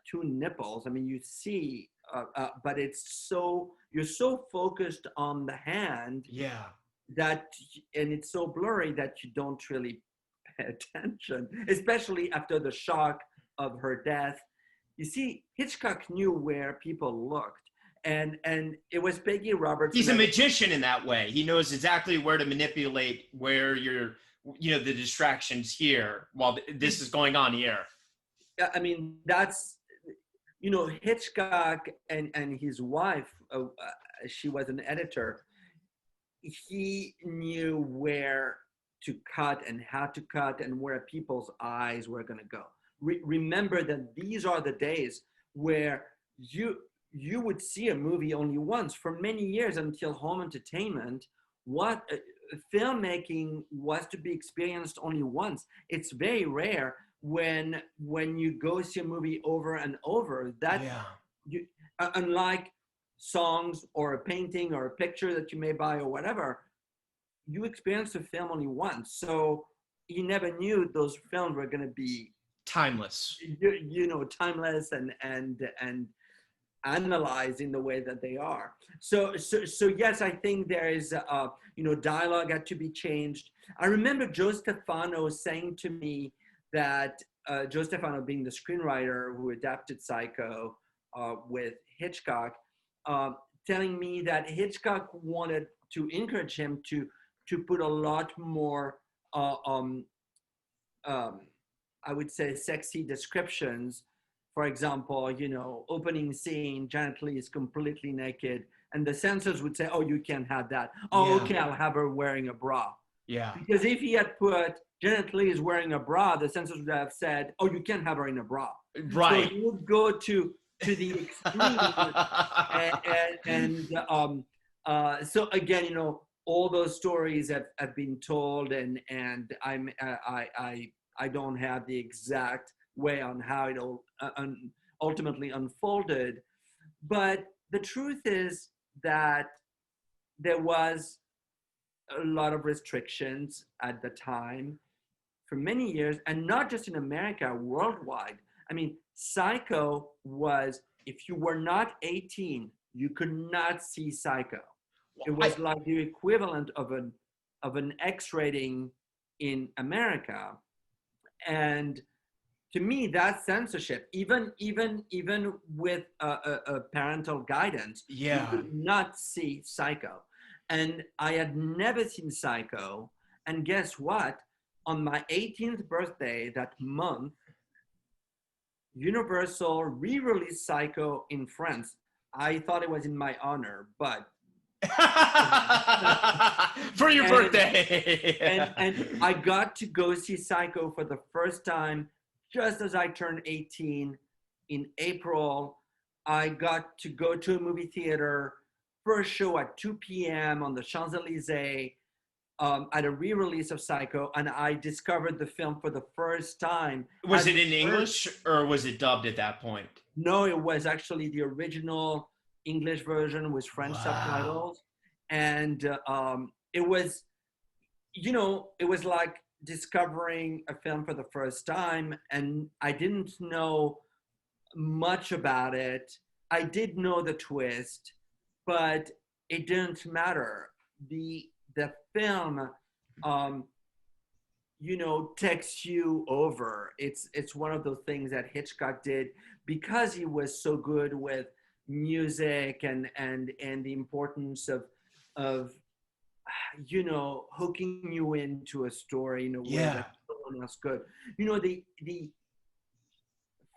two nipples. I mean, you see, but you're so focused on the hand. Yeah. And it's so blurry that you don't really pay attention, especially after the shock of her death. You see, Hitchcock knew where people looked, and it was Peggy Roberts. He's a magician in that way. He knows exactly where to manipulate where the distractions here while this is going on here. I mean, that's, Hitchcock and his wife, she was an editor. He knew where to cut and how to cut and where people's eyes were going to go. Remember that these are the days where you would see a movie only once. For many years until home entertainment, filmmaking was to be experienced only once. It's very rare when you go see a movie over and over. Unlike songs or a painting or a picture that you may buy or whatever, you experience a film only once. So you never knew those films were going to be timeless, timeless and analyzed in the way that they are. So yes, I think there is dialogue had to be changed. I remember Joe Stefano saying to me that Joe Stefano being the screenwriter who adapted Psycho with Hitchcock, telling me that Hitchcock wanted to encourage him to put a lot more I would say sexy descriptions. For example, opening scene, Janet Leigh is completely naked, and the censors would say, "Oh, you can't have that." "Oh, okay, I'll have her wearing a bra." Yeah. Because if he had put Janet Leigh is wearing a bra, the censors would have said, "Oh, you can't have her in a bra." Right. So he would go to the extreme, so again, all those stories have been told, and I don't have the exact way on how it all ultimately unfolded. But the truth is that there was a lot of restrictions at the time for many years, and not just in America, worldwide. I mean, Psycho was, if you were not 18, you could not see Psycho. It was like the equivalent of an X rating in America. And to me, that's censorship. Even with a parental guidance, you could not see Psycho. And I had never seen Psycho. And guess what? On my 18th birthday that month, Universal re-released Psycho in France. I thought it was in my honor, but for your birthday. and I got to go see Psycho for the first time just as I turned 18 in April. I got to go to a movie theater for a show at 2 p.m. on the Champs-Elysees at a re-release of Psycho, and I discovered the film for the first time. Was it in English or was it dubbed at that point? No, it was actually the original English version with French subtitles. And it was, it was like discovering a film for the first time. And I didn't know much about it. I did know the twist, but it didn't matter. The film, takes you over. It's one of those things that Hitchcock did because he was so good with music and the importance of hooking you into a story in a way that no one else could. The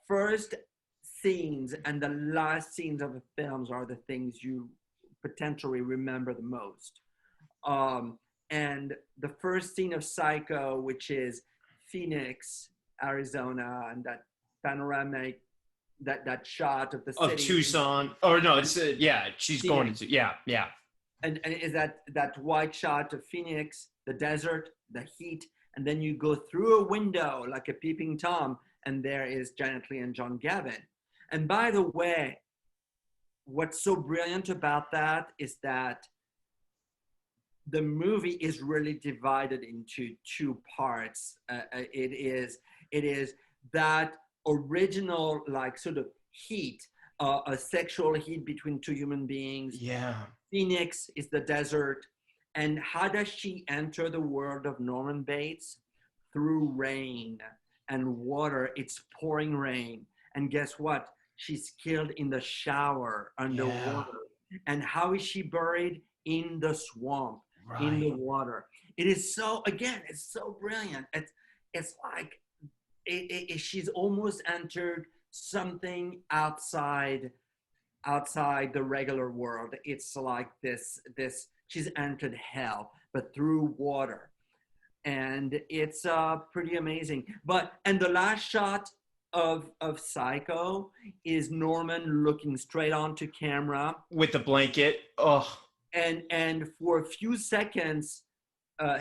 first scenes and the last scenes of the films are the things you potentially remember the most. And the first scene of Psycho, which is Phoenix, Arizona, and that panoramic, that shot of the city of Tucson, or no, it's she's Phoenix. Going to and is that white shot of Phoenix, the desert, the heat, and then you go through a window like a peeping Tom, and there is Janet Leigh and John Gavin. And by the way, what's so brilliant about that is that the movie is really divided into two parts. It is that original, like, sort of heat, a sexual heat between two human beings. Yeah. Phoenix is the desert. And how does she enter the world of Norman Bates? Through rain and water. It's pouring rain. And guess what? She's killed in the shower underwater. Yeah. And how is she buried? In the swamp, in the water. It is so, again, it's so brilliant. It's like, she's almost entered something outside the regular world. It's like this she's entered hell, but through water. And it's pretty amazing. And the last shot of Psycho is Norman looking straight onto camera with the blanket. Oh. And for a few seconds,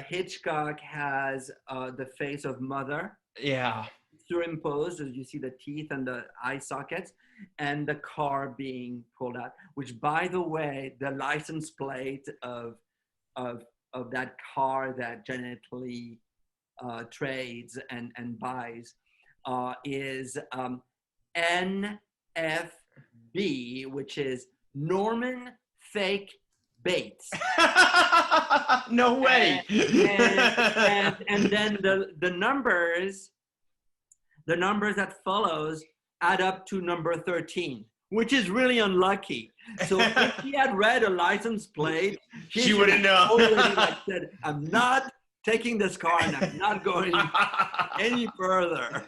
Hitchcock has the face of Mother. Yeah. Superimposed, as you see the teeth and the eye sockets, and the car being pulled out. Which, by the way, the license plate of that car that Janet Leigh trades and buys is NFB, which is Norman Fake Bates. No way. And then the numbers that follows add up to number 13, which is really unlucky. So if she had read a license plate, she wouldn't know. Already said, I'm not taking this car and I'm not going any further.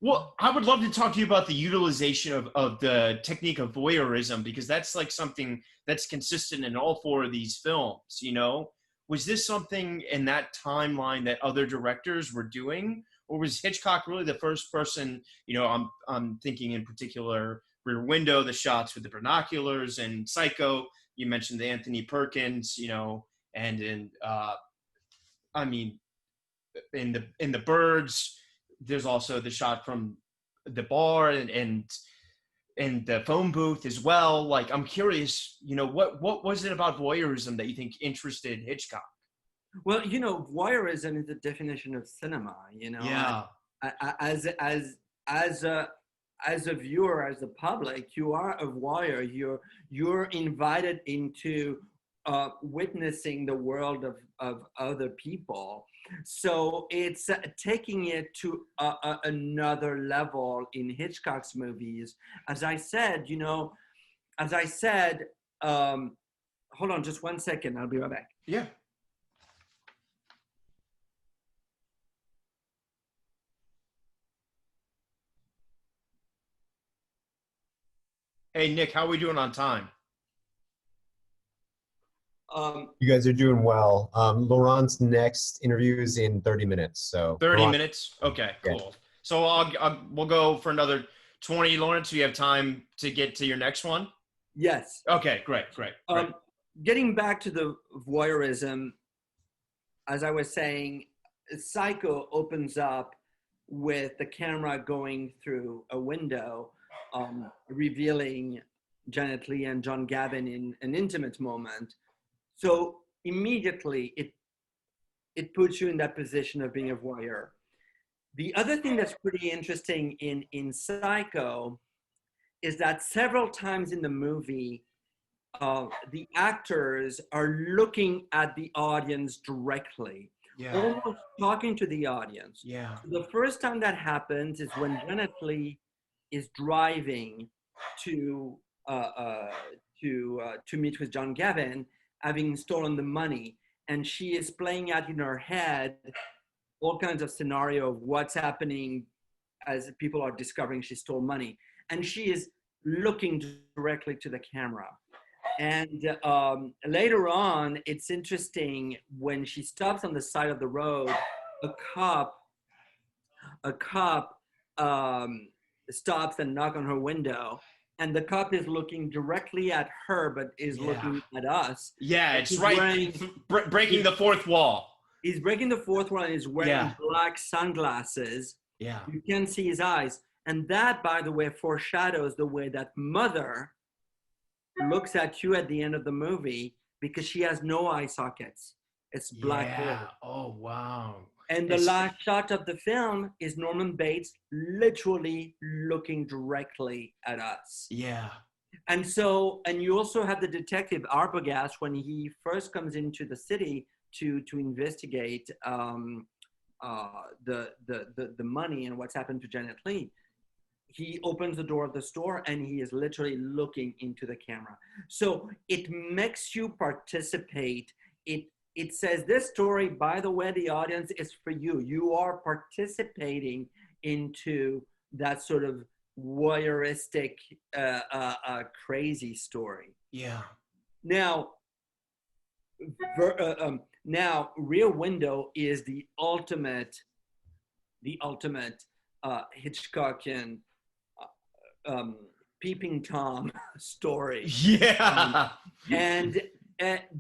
Well, I would love to talk to you about the utilization of the technique of voyeurism, because that's like something that's consistent in all four of these films, Was this something in that timeline that other directors were doing? Or was Hitchcock really the first person, I'm thinking in particular Rear Window, the shots with the binoculars, and Psycho, you mentioned the Anthony Perkins, and in the Birds, there's also the shot from the bar and the phone booth as well. Like, I'm curious, what was it about voyeurism that you think interested Hitchcock? Well, you know, voyeurism is the definition of cinema. You know, Yeah. as as as a as a viewer, as a public, you are a voyeur. You're invited into witnessing the world of other people. So it's taking it to another level in Hitchcock's movies. As I said, you know, as I said, hold on just one second. I'll be right back. Yeah. Hey, Nick, how are we doing on time? You guys are doing well. Laurent's next interview is in 30 minutes. So 30 Laurent, minutes? Okay, yeah. cool. So we'll go for another 20, Lawrence. So you have time to get to your next one? Yes. Okay, great. Getting back to the voyeurism, as I was saying, Psycho opens up with the camera going through a window, revealing Janet Leigh and John Gavin in an intimate moment. So immediately it puts you in that position of being a voyeur. The other thing that's pretty interesting in Psycho is that several times in the movie, the actors are looking at the audience directly, almost talking to the audience. Yeah. The first time that happens is when Janet Leigh is driving to meet with John Gavin, having stolen the money, and she is playing out in her head all kinds of scenario of what's happening as people are discovering she stole money, and she is looking directly to the camera. And later on, it's interesting when she stops on the side of the road, a cop stops and knocks on her window, and the cop is looking directly at her, but is looking at us. Yeah, it's right. Breaking the fourth wall. He's breaking the fourth wall and he's wearing black sunglasses. Yeah. You can't see his eyes. And that, by the way, foreshadows the way that mother looks at you at the end of the movie, because she has no eye sockets. It's black hole. Oh, wow. And the last shot of the film is Norman Bates literally looking directly at us. Yeah. And so, and you also have the detective Arbogast when he first comes into the city to investigate the money and what's happened to Janet Leigh. He opens the door of the store and he is literally looking into the camera. So it makes you participate. It says, this story, by the way, the audience is for you. You are participating into that sort of voyeuristic, crazy story. Yeah. Now, Rear Window is the ultimate Hitchcockian peeping Tom story. Yeah.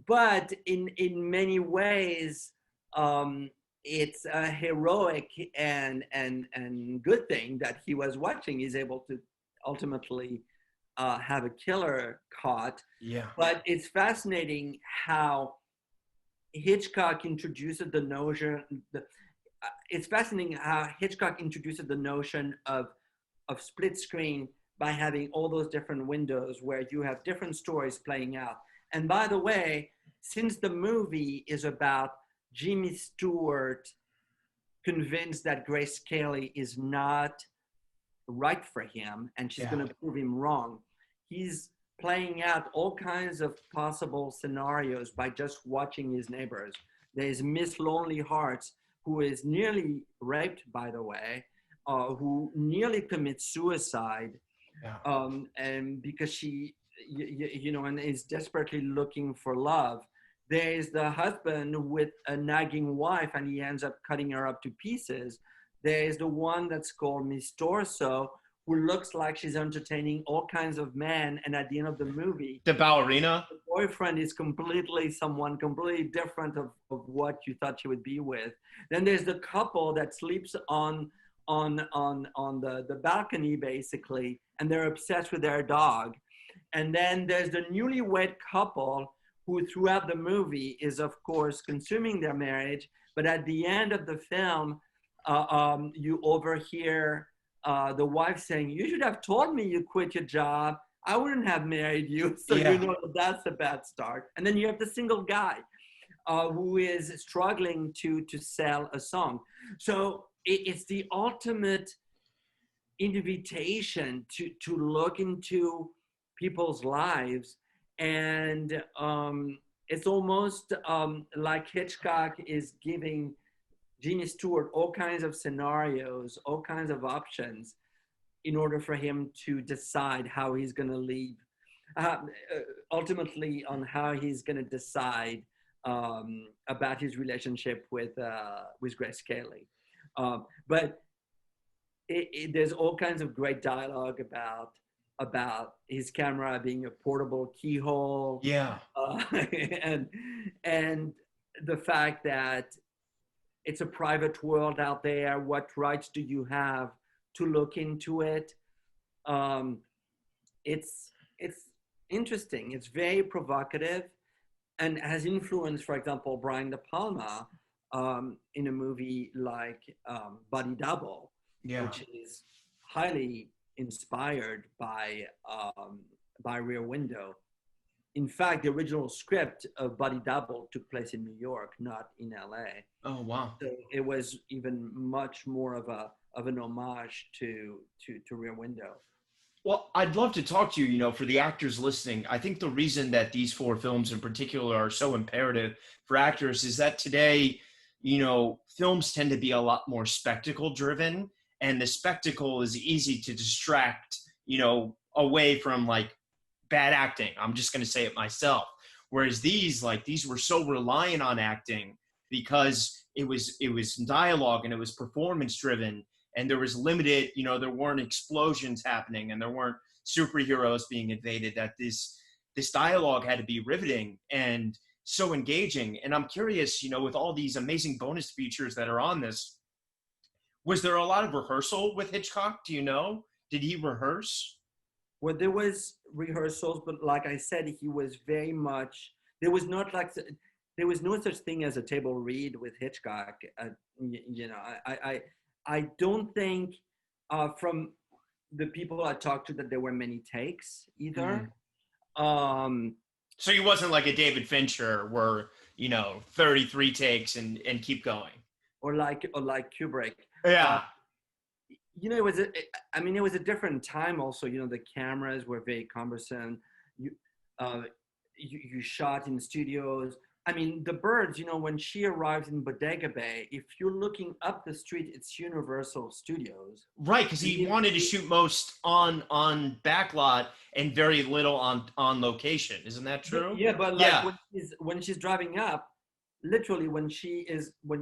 But in many ways, it's a heroic and good thing that he was watching. He's able to ultimately have a killer caught. Yeah. But it's fascinating how Hitchcock introduces the notion. It's fascinating how Hitchcock introduces the notion of split screen by having all those different windows where you have different stories playing out. And by the way, since the movie is about Jimmy Stewart convinced that Grace Kelly is not right for him and she's going to prove him wrong, he's playing out all kinds of possible scenarios by just watching his neighbors. There's Miss Lonely Hearts, who is nearly raped, by the way, who nearly commits suicide, and because she, and is desperately looking for love. There's the husband with a nagging wife, and he ends up cutting her up to pieces. There's the one that's called Miss Torso, who looks like she's entertaining all kinds of men, and at the end of the movie, the ballerina, the boyfriend is someone completely different of what you thought she would be with. Then there's the couple that sleeps on the balcony, basically, and they're obsessed with their dog. And then there's the newlywed couple who throughout the movie is, of course, consuming their marriage. But at the end of the film, you overhear the wife saying, "You should have told me you quit your job. I wouldn't have married you." So Yeah. you know that's a bad start. And then you have the single guy who is struggling to sell a song. So it's the ultimate invitation to look into people's lives. And it's almost like Hitchcock is giving Jimmy Stewart all kinds of scenarios, all kinds of options in order for him to decide how he's going to leave, ultimately on how he's going to decide about his relationship with Grace Kelly. But there's all kinds of great dialogue about his camera being a portable keyhole. Yeah. And the fact that it's a private world out there. What rights do you have to look into it? It's interesting. It's very provocative, and has influenced, for example, Brian De Palma in a movie like Body Double, which is highly inspired by Rear Window. In fact, the original script of Body Double took place in New York, not in LA. Oh, wow. So it was even much more of an homage to Rear Window. Well, I'd love to talk to you, for the actors listening. I think the reason that these 4 films in particular are so imperative for actors is that today, films tend to be a lot more spectacle driven, and the spectacle is easy to distract, away from like bad acting. I'm just going to say it myself. Whereas these were so reliant on acting because it was dialogue and it was performance driven, and there was limited, there weren't explosions happening and there weren't superheroes being invaded, that this dialogue had to be riveting and so engaging. And I'm curious, with all these amazing bonus features that are on this, was there a lot of rehearsal with Hitchcock? Do you know? Did he rehearse? Well, there was rehearsals, but like I said, he was very much, there was no such thing as a table read with Hitchcock. I don't think from the people I talked to that there were many takes either. So he wasn't like a David Fincher where, 33 takes and keep going. Or like Kubrick. Yeah. It was a different time also. The cameras were very cumbersome. You shot in studios. I mean, the Birds, when she arrives in Bodega Bay, if you're looking up the street, it's Universal Studios. Right, because he wanted to shoot most on backlot and very little on location. Isn't that true? Yeah, but when she's driving up, literally when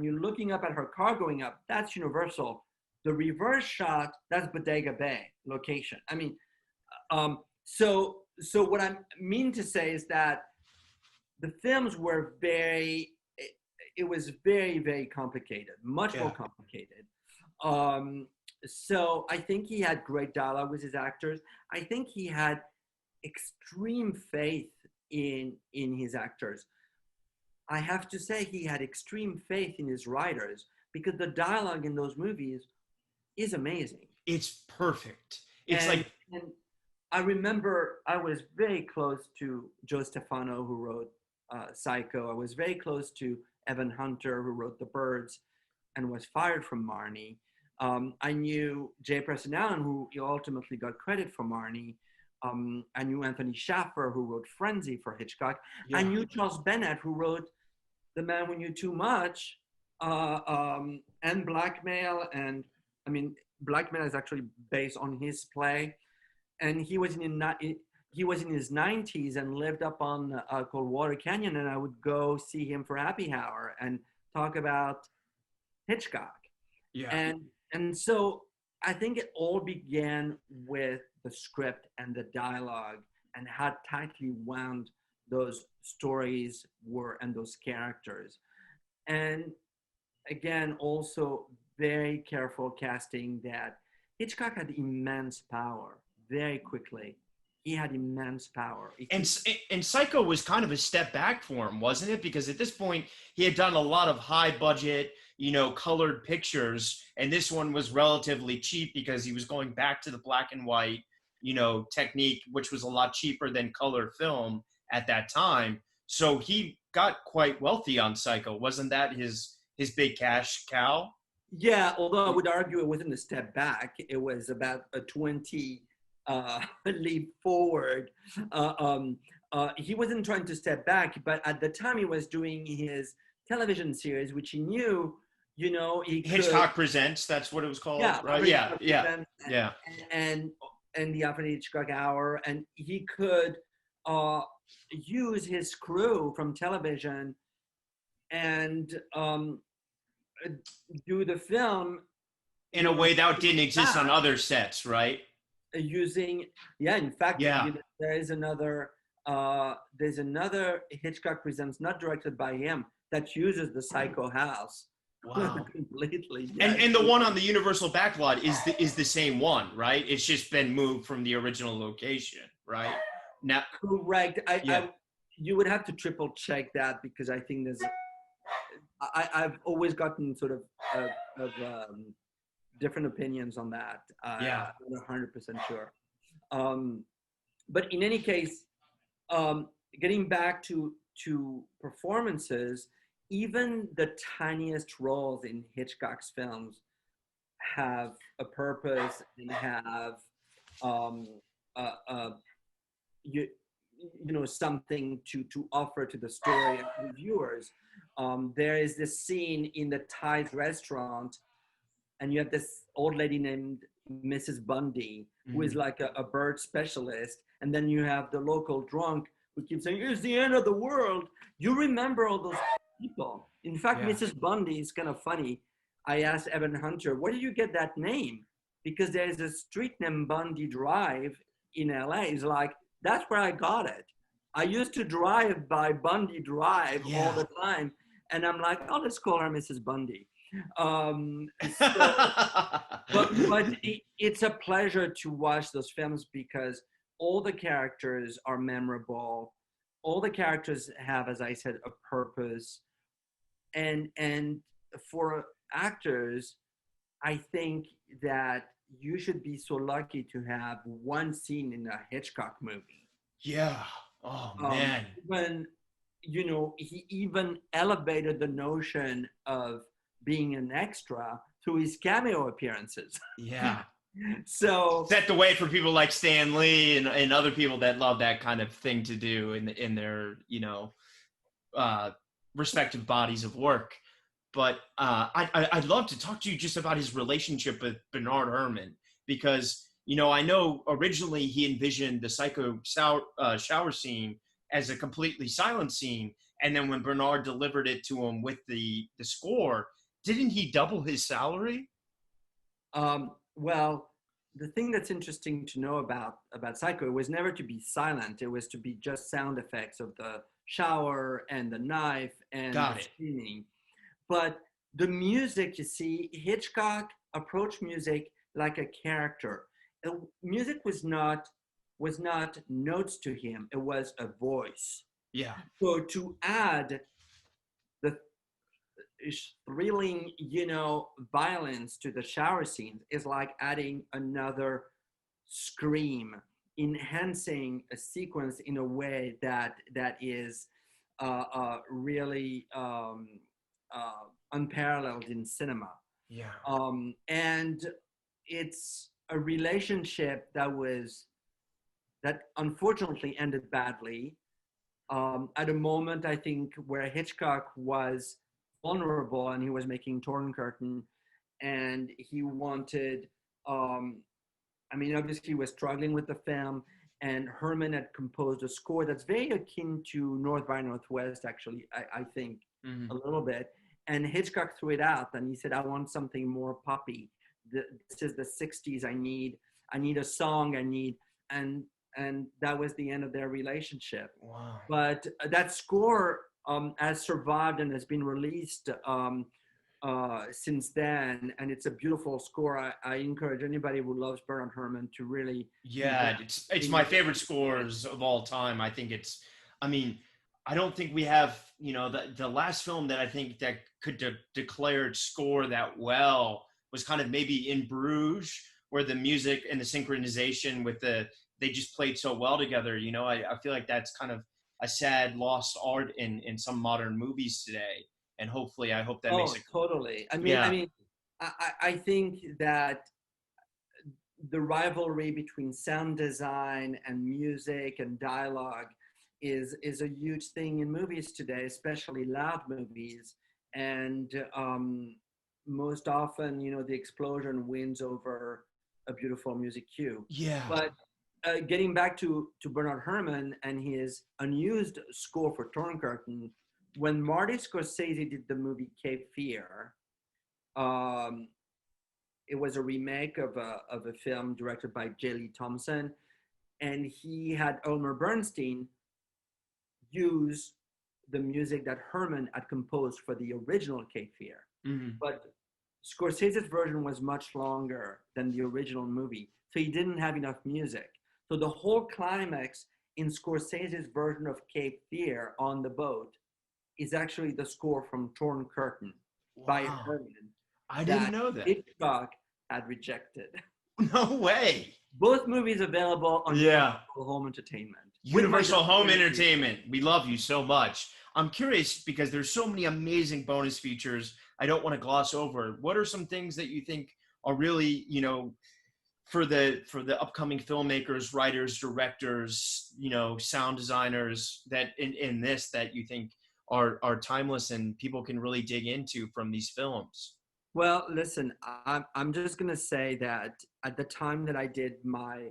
you're looking up at her car going up, that's Universal. The reverse shot, that's Bodega Bay location. I mean, so what I mean to say is that the films were it was very, very complicated, much more complicated. So I think he had great dialogue with his actors. I think he had extreme faith in his actors. I have to say he had extreme faith in his writers, because the dialogue in those movies is amazing. It's perfect. It's and I remember I was very close to Joe Stefano, who wrote Psycho. I was very close to Evan Hunter, who wrote The Birds and was fired from Marnie. I knew J. Preston Allen, who ultimately got credit for Marnie. I knew Anthony Schaffer, who wrote Frenzy for Hitchcock. Yeah. I knew Charles Bennett, who wrote The Man Who Knew Too Much, and Blackmail. And I mean, Blackmail is actually based on his play. And he was in his 90s and lived up on Coldwater Canyon, and I would go see him for happy hour and talk about Hitchcock. Yeah. And so I think it all began with the script and the dialogue and how tightly wound those stories were and those characters. And again, also very careful casting, that Hitchcock had immense power very quickly. he had immense power. And Psycho was kind of a step back for him, wasn't it? Because at this point, he had done a lot of high budget, colored pictures, and this one was relatively cheap because he was going back to the black and white, technique, which was a lot cheaper than color film at that time. So he got quite wealthy on Psycho. Wasn't that his big cash cow? Yeah, although I would argue it wasn't a step back. It was about a 20 leap forward. He wasn't trying to step back, but at the time he was doing his television series, which he knew, he could, Hitchcock Presents. That's what it was called, yeah, right? Yeah. And the Alfred Hitchcock Hour, and he could use his crew from television and do the film in a way that didn't exist on other sets, right? Using, in fact, there's another Hitchcock Presents, not directed by him, that uses the Psycho house. Wow. Completely. And the one on the Universal backlot is the same one, right? It's just been moved from the original location, right? Now, correct. You would have to triple check that, because I think I've always gotten sort of different opinions on that. I'm not 100% sure. But in any case, getting back to performances, even the tiniest roles in Hitchcock's films have a purpose and have something to offer to the story and the viewers. There is this scene in the Thai restaurant, and you have this old lady named Mrs. Bundy, who is like a bird specialist, and then you have the local drunk who keeps saying, "It's the end of the world." You remember all those people. In fact, Mrs. Bundy is kind of funny. I asked Evan Hunter, "Where did you get that name?" Because there's a street named Bundy Drive in LA. He's like, "That's where I got it. I used to drive by Bundy Drive all the time." And I'm like, "Oh, let's call her Mrs. Bundy." But it's a pleasure to watch those films, because all the characters are memorable. All the characters have, as I said, a purpose. And for actors, I think that you should be so lucky to have one scene in a Hitchcock movie. Yeah. Oh, man. When, he even elevated the notion of being an extra through his cameo appearances. Yeah. So set the way for people like Stan Lee and other people that love that kind of thing to do in their respective bodies of work. But I'd love to talk to you just about his relationship with Bernard Herman, because I know originally he envisioned the Psycho shower scene as a completely silent scene, and then when Bernard delivered it to him with the score, didn't he double his salary? Well, the thing that's interesting to know about Psycho, it was never to be silent. It was to be just sound effects of the shower and the knife and the screaming. But the music, you see, Hitchcock approached music like a character. Music was not notes to him. It was a voice. Yeah. So to add the thrilling, violence to the shower scenes is like adding another scream, enhancing a sequence in a way that is really unparalleled in cinema. Yeah. And it's a relationship that unfortunately ended badly at a moment, I think, where Hitchcock was vulnerable and he was making Torn Curtain, and he wanted, obviously he was struggling with the film, and Herman had composed a score that's very akin to North by Northwest, actually, I think, a little bit. And Hitchcock threw it out, and he said, "I want something more poppy. This is the 60s. I need a song. And that was the end of their relationship." Wow. But that score has survived and has been released since then, and it's a beautiful score. I encourage anybody who loves Bernard Herman to really Yeah, it's my favorite scores of all time. I think it's, I mean, I don't think we have, you know, the last film that I think that could declare its score that well was kind of maybe In Bruges, where the music and the synchronization with they just played so well together. You know, I feel like that's kind of a sad lost art in some modern movies today. And hopefully, I hope that makes it. Totally. Yeah. I think that the rivalry between sound design and music and dialogue is a huge thing in movies today, especially loud movies. And most often, you know, the explosion wins over a beautiful music cue. Yeah. But getting back to Bernard Herman and his unused score for Torn Curtain, when Marty Scorsese did the movie Cape Fear, it was a remake of a film directed by J. Lee Thompson, and he had Elmer Bernstein use the music that Herman had composed for the original Cape Fear. Mm-hmm. But Scorsese's version was much longer than the original movie, so he didn't have enough music. So the whole climax in Scorsese's version of Cape Fear on the boat is actually the score from Torn Curtain by Herman. I didn't know that. Hitchcock had rejected. No way. Both movies available on Universal Home Entertainment. Universal Home Entertainment. We love you so much. I'm curious because there's so many amazing bonus features I don't want to gloss over. What are some things that you think are really, you know, for the upcoming filmmakers, writers, directors, you know, sound designers that in this that you think are timeless and people can really dig into from these films? Well, listen, I'm just going to say that at the time that I did my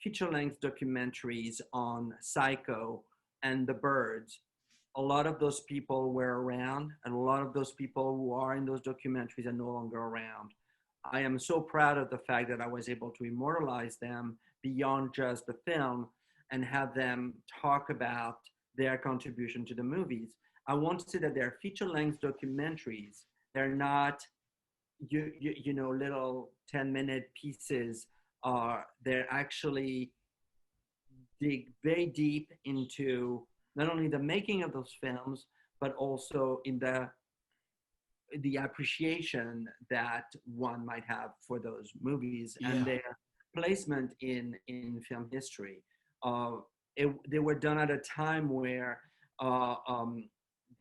feature-length documentaries on Psycho and The Birds, a lot of those people were around, and a lot of those people who are in those documentaries are no longer around. I am so proud of the fact that I was able to immortalize them beyond just the film and have them talk about their contribution to the movies. I want to say that they're feature-length documentaries. They're not you know, little 10-minute pieces. They're actually dig very deep into not only the making of those films, but also in the appreciation that one might have for those movies and their placement in film history. They were done at a time where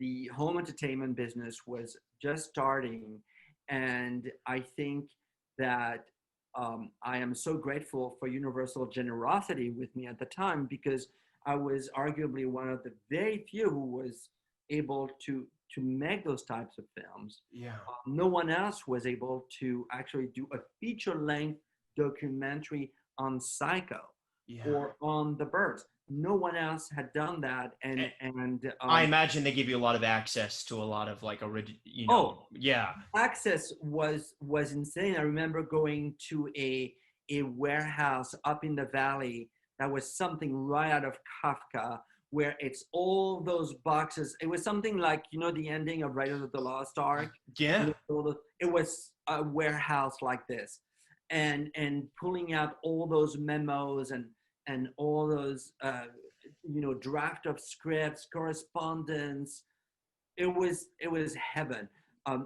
the home entertainment business was just starting. And I think that I am so grateful for Universal generosity with me at the time, because I was arguably one of the very few who was able to make those types of films. No one else was able to actually do a feature-length documentary on Psycho or on The Birds. No one else had done that, and I imagine they give you a lot of access to a lot of like you know. Access was insane. I remember going to a warehouse up in the valley that was something right out of Kafka, where it's all those boxes. It was something like, you know, the ending of Raiders of the Lost Ark. Yeah. It was a warehouse like this, and pulling out all those memos and all those, you know, draft of scripts, correspondence. It was heaven.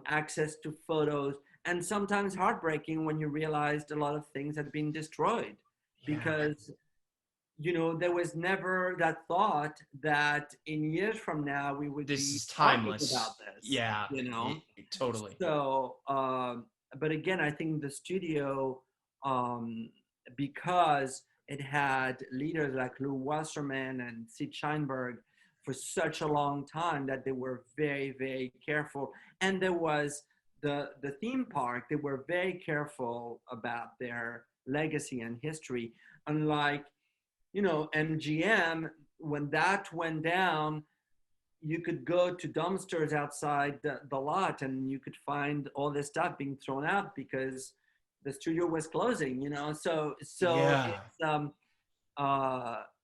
Access to photos, and sometimes heartbreaking when you realized a lot of things had been destroyed, because, you know, there was never that thought that in years from now we would be timeless about this. You know, totally. So, but again, I think the studio, because it had leaders like Lou Wasserman and Sid Sheinberg for such a long time, that they were very, very careful. And there was the theme park, they were very careful about their legacy and history. Unlike, you know, MGM, when that went down, you could go to dumpsters outside the lot and you could find all this stuff being thrown out because the studio was closing, you know. So it's,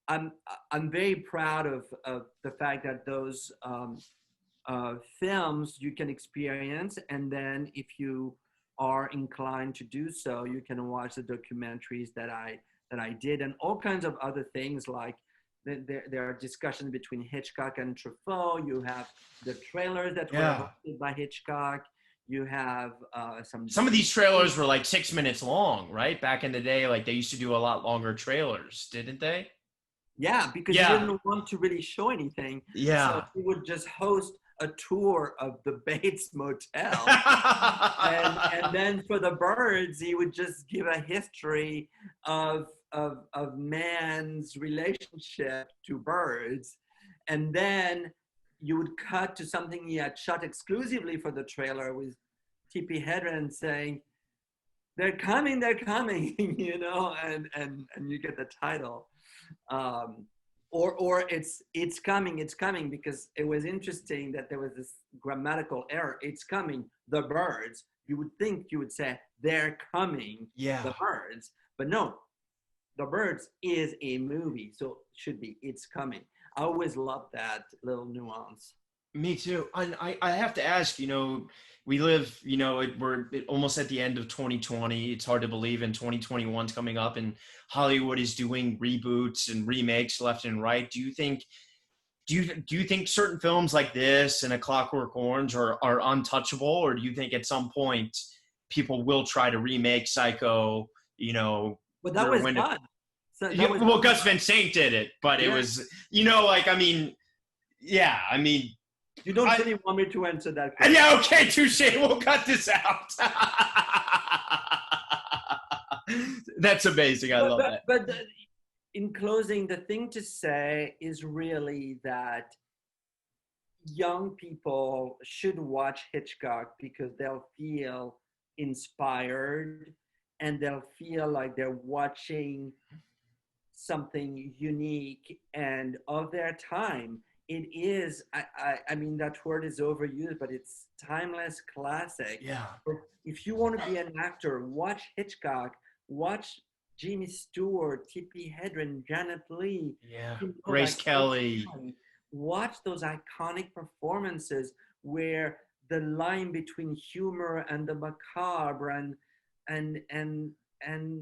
I'm very proud of the fact that those films you can experience, and then if you are inclined to do so, you can watch the documentaries that I did, and all kinds of other things. Like there are discussions between Hitchcock and Truffaut. You have the trailers that were hosted by Hitchcock. You have some of these trailers were like 6 minutes long, right? Back in the day, like they used to do a lot longer trailers, didn't they? Yeah, because you didn't want to really show anything. Yeah. So you would just host a tour of the Bates Motel. and then for the birds, he would just give a history of man's relationship to birds. And then you would cut to something he had shot exclusively for the trailer with Tippi Hedren saying, they're coming, you know, and you get the title. Or it's coming, because it was interesting that there was this grammatical error. It's coming, the birds. You would think you would say, they're coming, the birds. But no, the birds is a movie, so it should be, it's coming. I always love that little nuance. Me too. And I have to ask, you know, we live, you know, we're almost at the end of 2020. It's hard to believe, and 2021's coming up, and Hollywood is doing reboots and remakes left and right. Do you think certain films like this and A Clockwork Orange are untouchable, or do you think at some point people will try to remake Psycho, you know? But that was fun. So well, Gus Van Sant did it, but it was, you know, like, I mean, you don't really want me to answer that question. Yeah, okay, touche. We'll cut this out. That's amazing. I love that. But in closing, the thing to say is really that young people should watch Hitchcock because they'll feel inspired and they'll feel like they're watching something unique and of their time. It is, I mean, that word is overused, but it's timeless classic. Yeah. If you want to be an actor, watch Hitchcock, watch Jimmy Stewart, Tippi Hedren, Janet Leigh. Yeah. Grace Kelly. Watch those iconic performances where the line between humor and the macabre and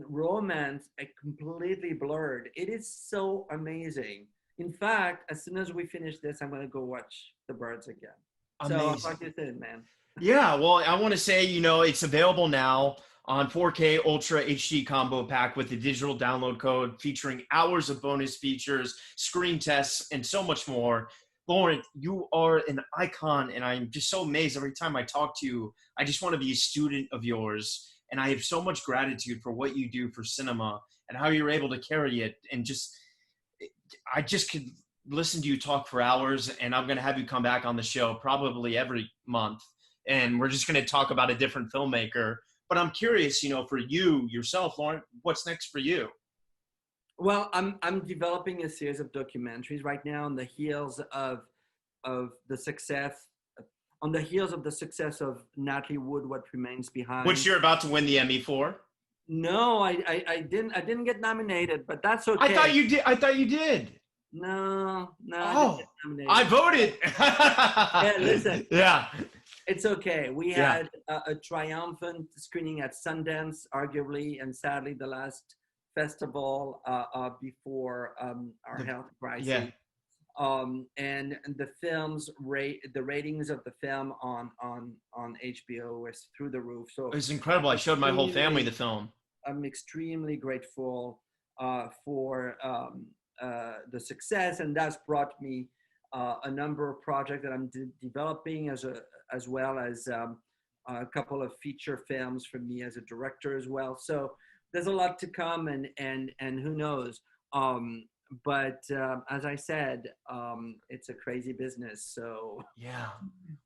romance are completely blurred. It is so amazing. In fact, as soon as we finish this, I'm going to go watch The Birds again. Amazing. So, like you said, man. Yeah, well, I want to say, you know, it's available now on 4K Ultra HD combo pack with the digital download code, featuring hours of bonus features, screen tests, and so much more. Laurent, you are an icon, and I'm just so amazed every time I talk to you. I just want to be a student of yours, and I have so much gratitude for what you do for cinema and how you're able to carry it. And I just could listen to you talk for hours, and I'm going to have you come back on the show probably every month, and we're just going to talk about a different filmmaker. But I'm curious, you know, for you yourself, Laurent, what's next for you? Well, I'm developing a series of documentaries right now on the heels of the success of Natalie Wood, What Remains Behind, which you're about to win the Emmy for. No, I didn't get nominated, but that's okay. I thought you did. No. Oh, I voted. Yeah, listen. Yeah. It's okay. We had a triumphant screening at Sundance, arguably, and sadly the last festival before our health crisis. Yeah. And the the ratings of the film on HBO was through the roof. So it was incredible. I showed my whole family the film. I'm extremely grateful for the success, and that's brought me a number of projects that I'm developing as well as a couple of feature films for me as a director as well. So there's a lot to come, and who knows. But as I said, it's a crazy business. So yeah.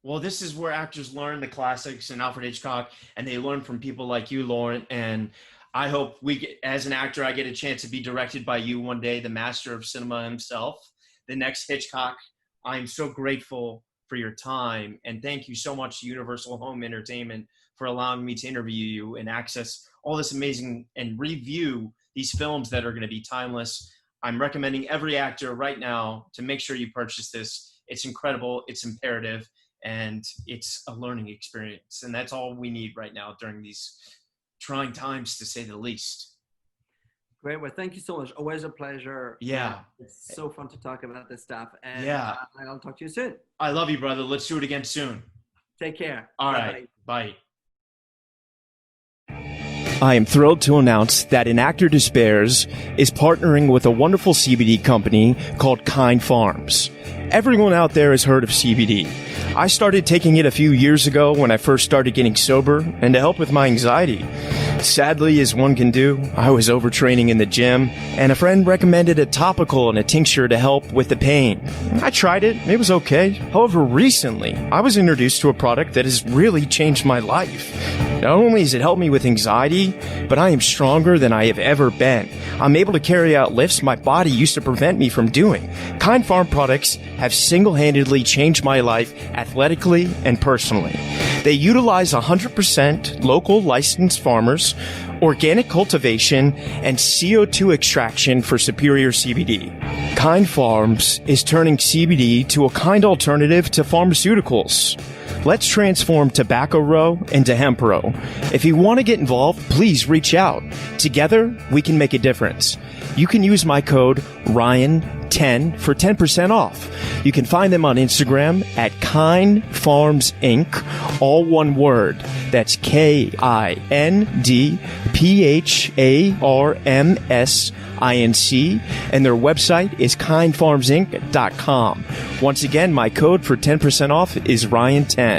Well, this is where actors learn the classics and Alfred Hitchcock, and they learn from people like you, Laurent. And I hope as an actor, I get a chance to be directed by you one day, the master of cinema himself, the next Hitchcock. I'm so grateful for your time, and thank you so much to Universal Home Entertainment for allowing me to interview you and access all this amazing and review these films that are going to be timeless. I'm recommending every actor right now to make sure you purchase this. It's incredible. It's imperative. and it's a learning experience. And that's all we need right now during these trying times, to say the least. Great. Well, thank you so much. Always a pleasure. Yeah. It's so fun to talk about this stuff. And I'll talk to you soon. I love you, brother. Let's do it again soon. Take care. All right. Bye. I am thrilled to announce that An Actor Despairs is partnering with a wonderful CBD company called Kind Farms. Everyone out there has heard of CBD. I started taking it a few years ago when I first started getting sober and to help with my anxiety. Sadly, as one can do, I was overtraining in the gym, and a friend recommended a topical and a tincture to help with the pain. I tried it. It was okay. However, recently, I was introduced to a product that has really changed my life. Not only has it helped me with anxiety, but I am stronger than I have ever been. I'm able to carry out lifts my body used to prevent me from doing. Kind Farm products have single-handedly changed my life athletically and personally. They utilize 100% local licensed farmers, organic cultivation, and CO2 extraction for superior CBD. Kind Farms is turning CBD to a kind alternative to pharmaceuticals. Let's transform Tobacco Row into Hemp Row. If you want to get involved, please reach out. Together, we can make a difference. You can use my code RYAN10 for 10% off. You can find them on Instagram at Kind Farms Inc., all one word. That's KINDPHARMSINC, and their website is kindfarmsinc.com. Once again, my code for 10% off is RYAN10.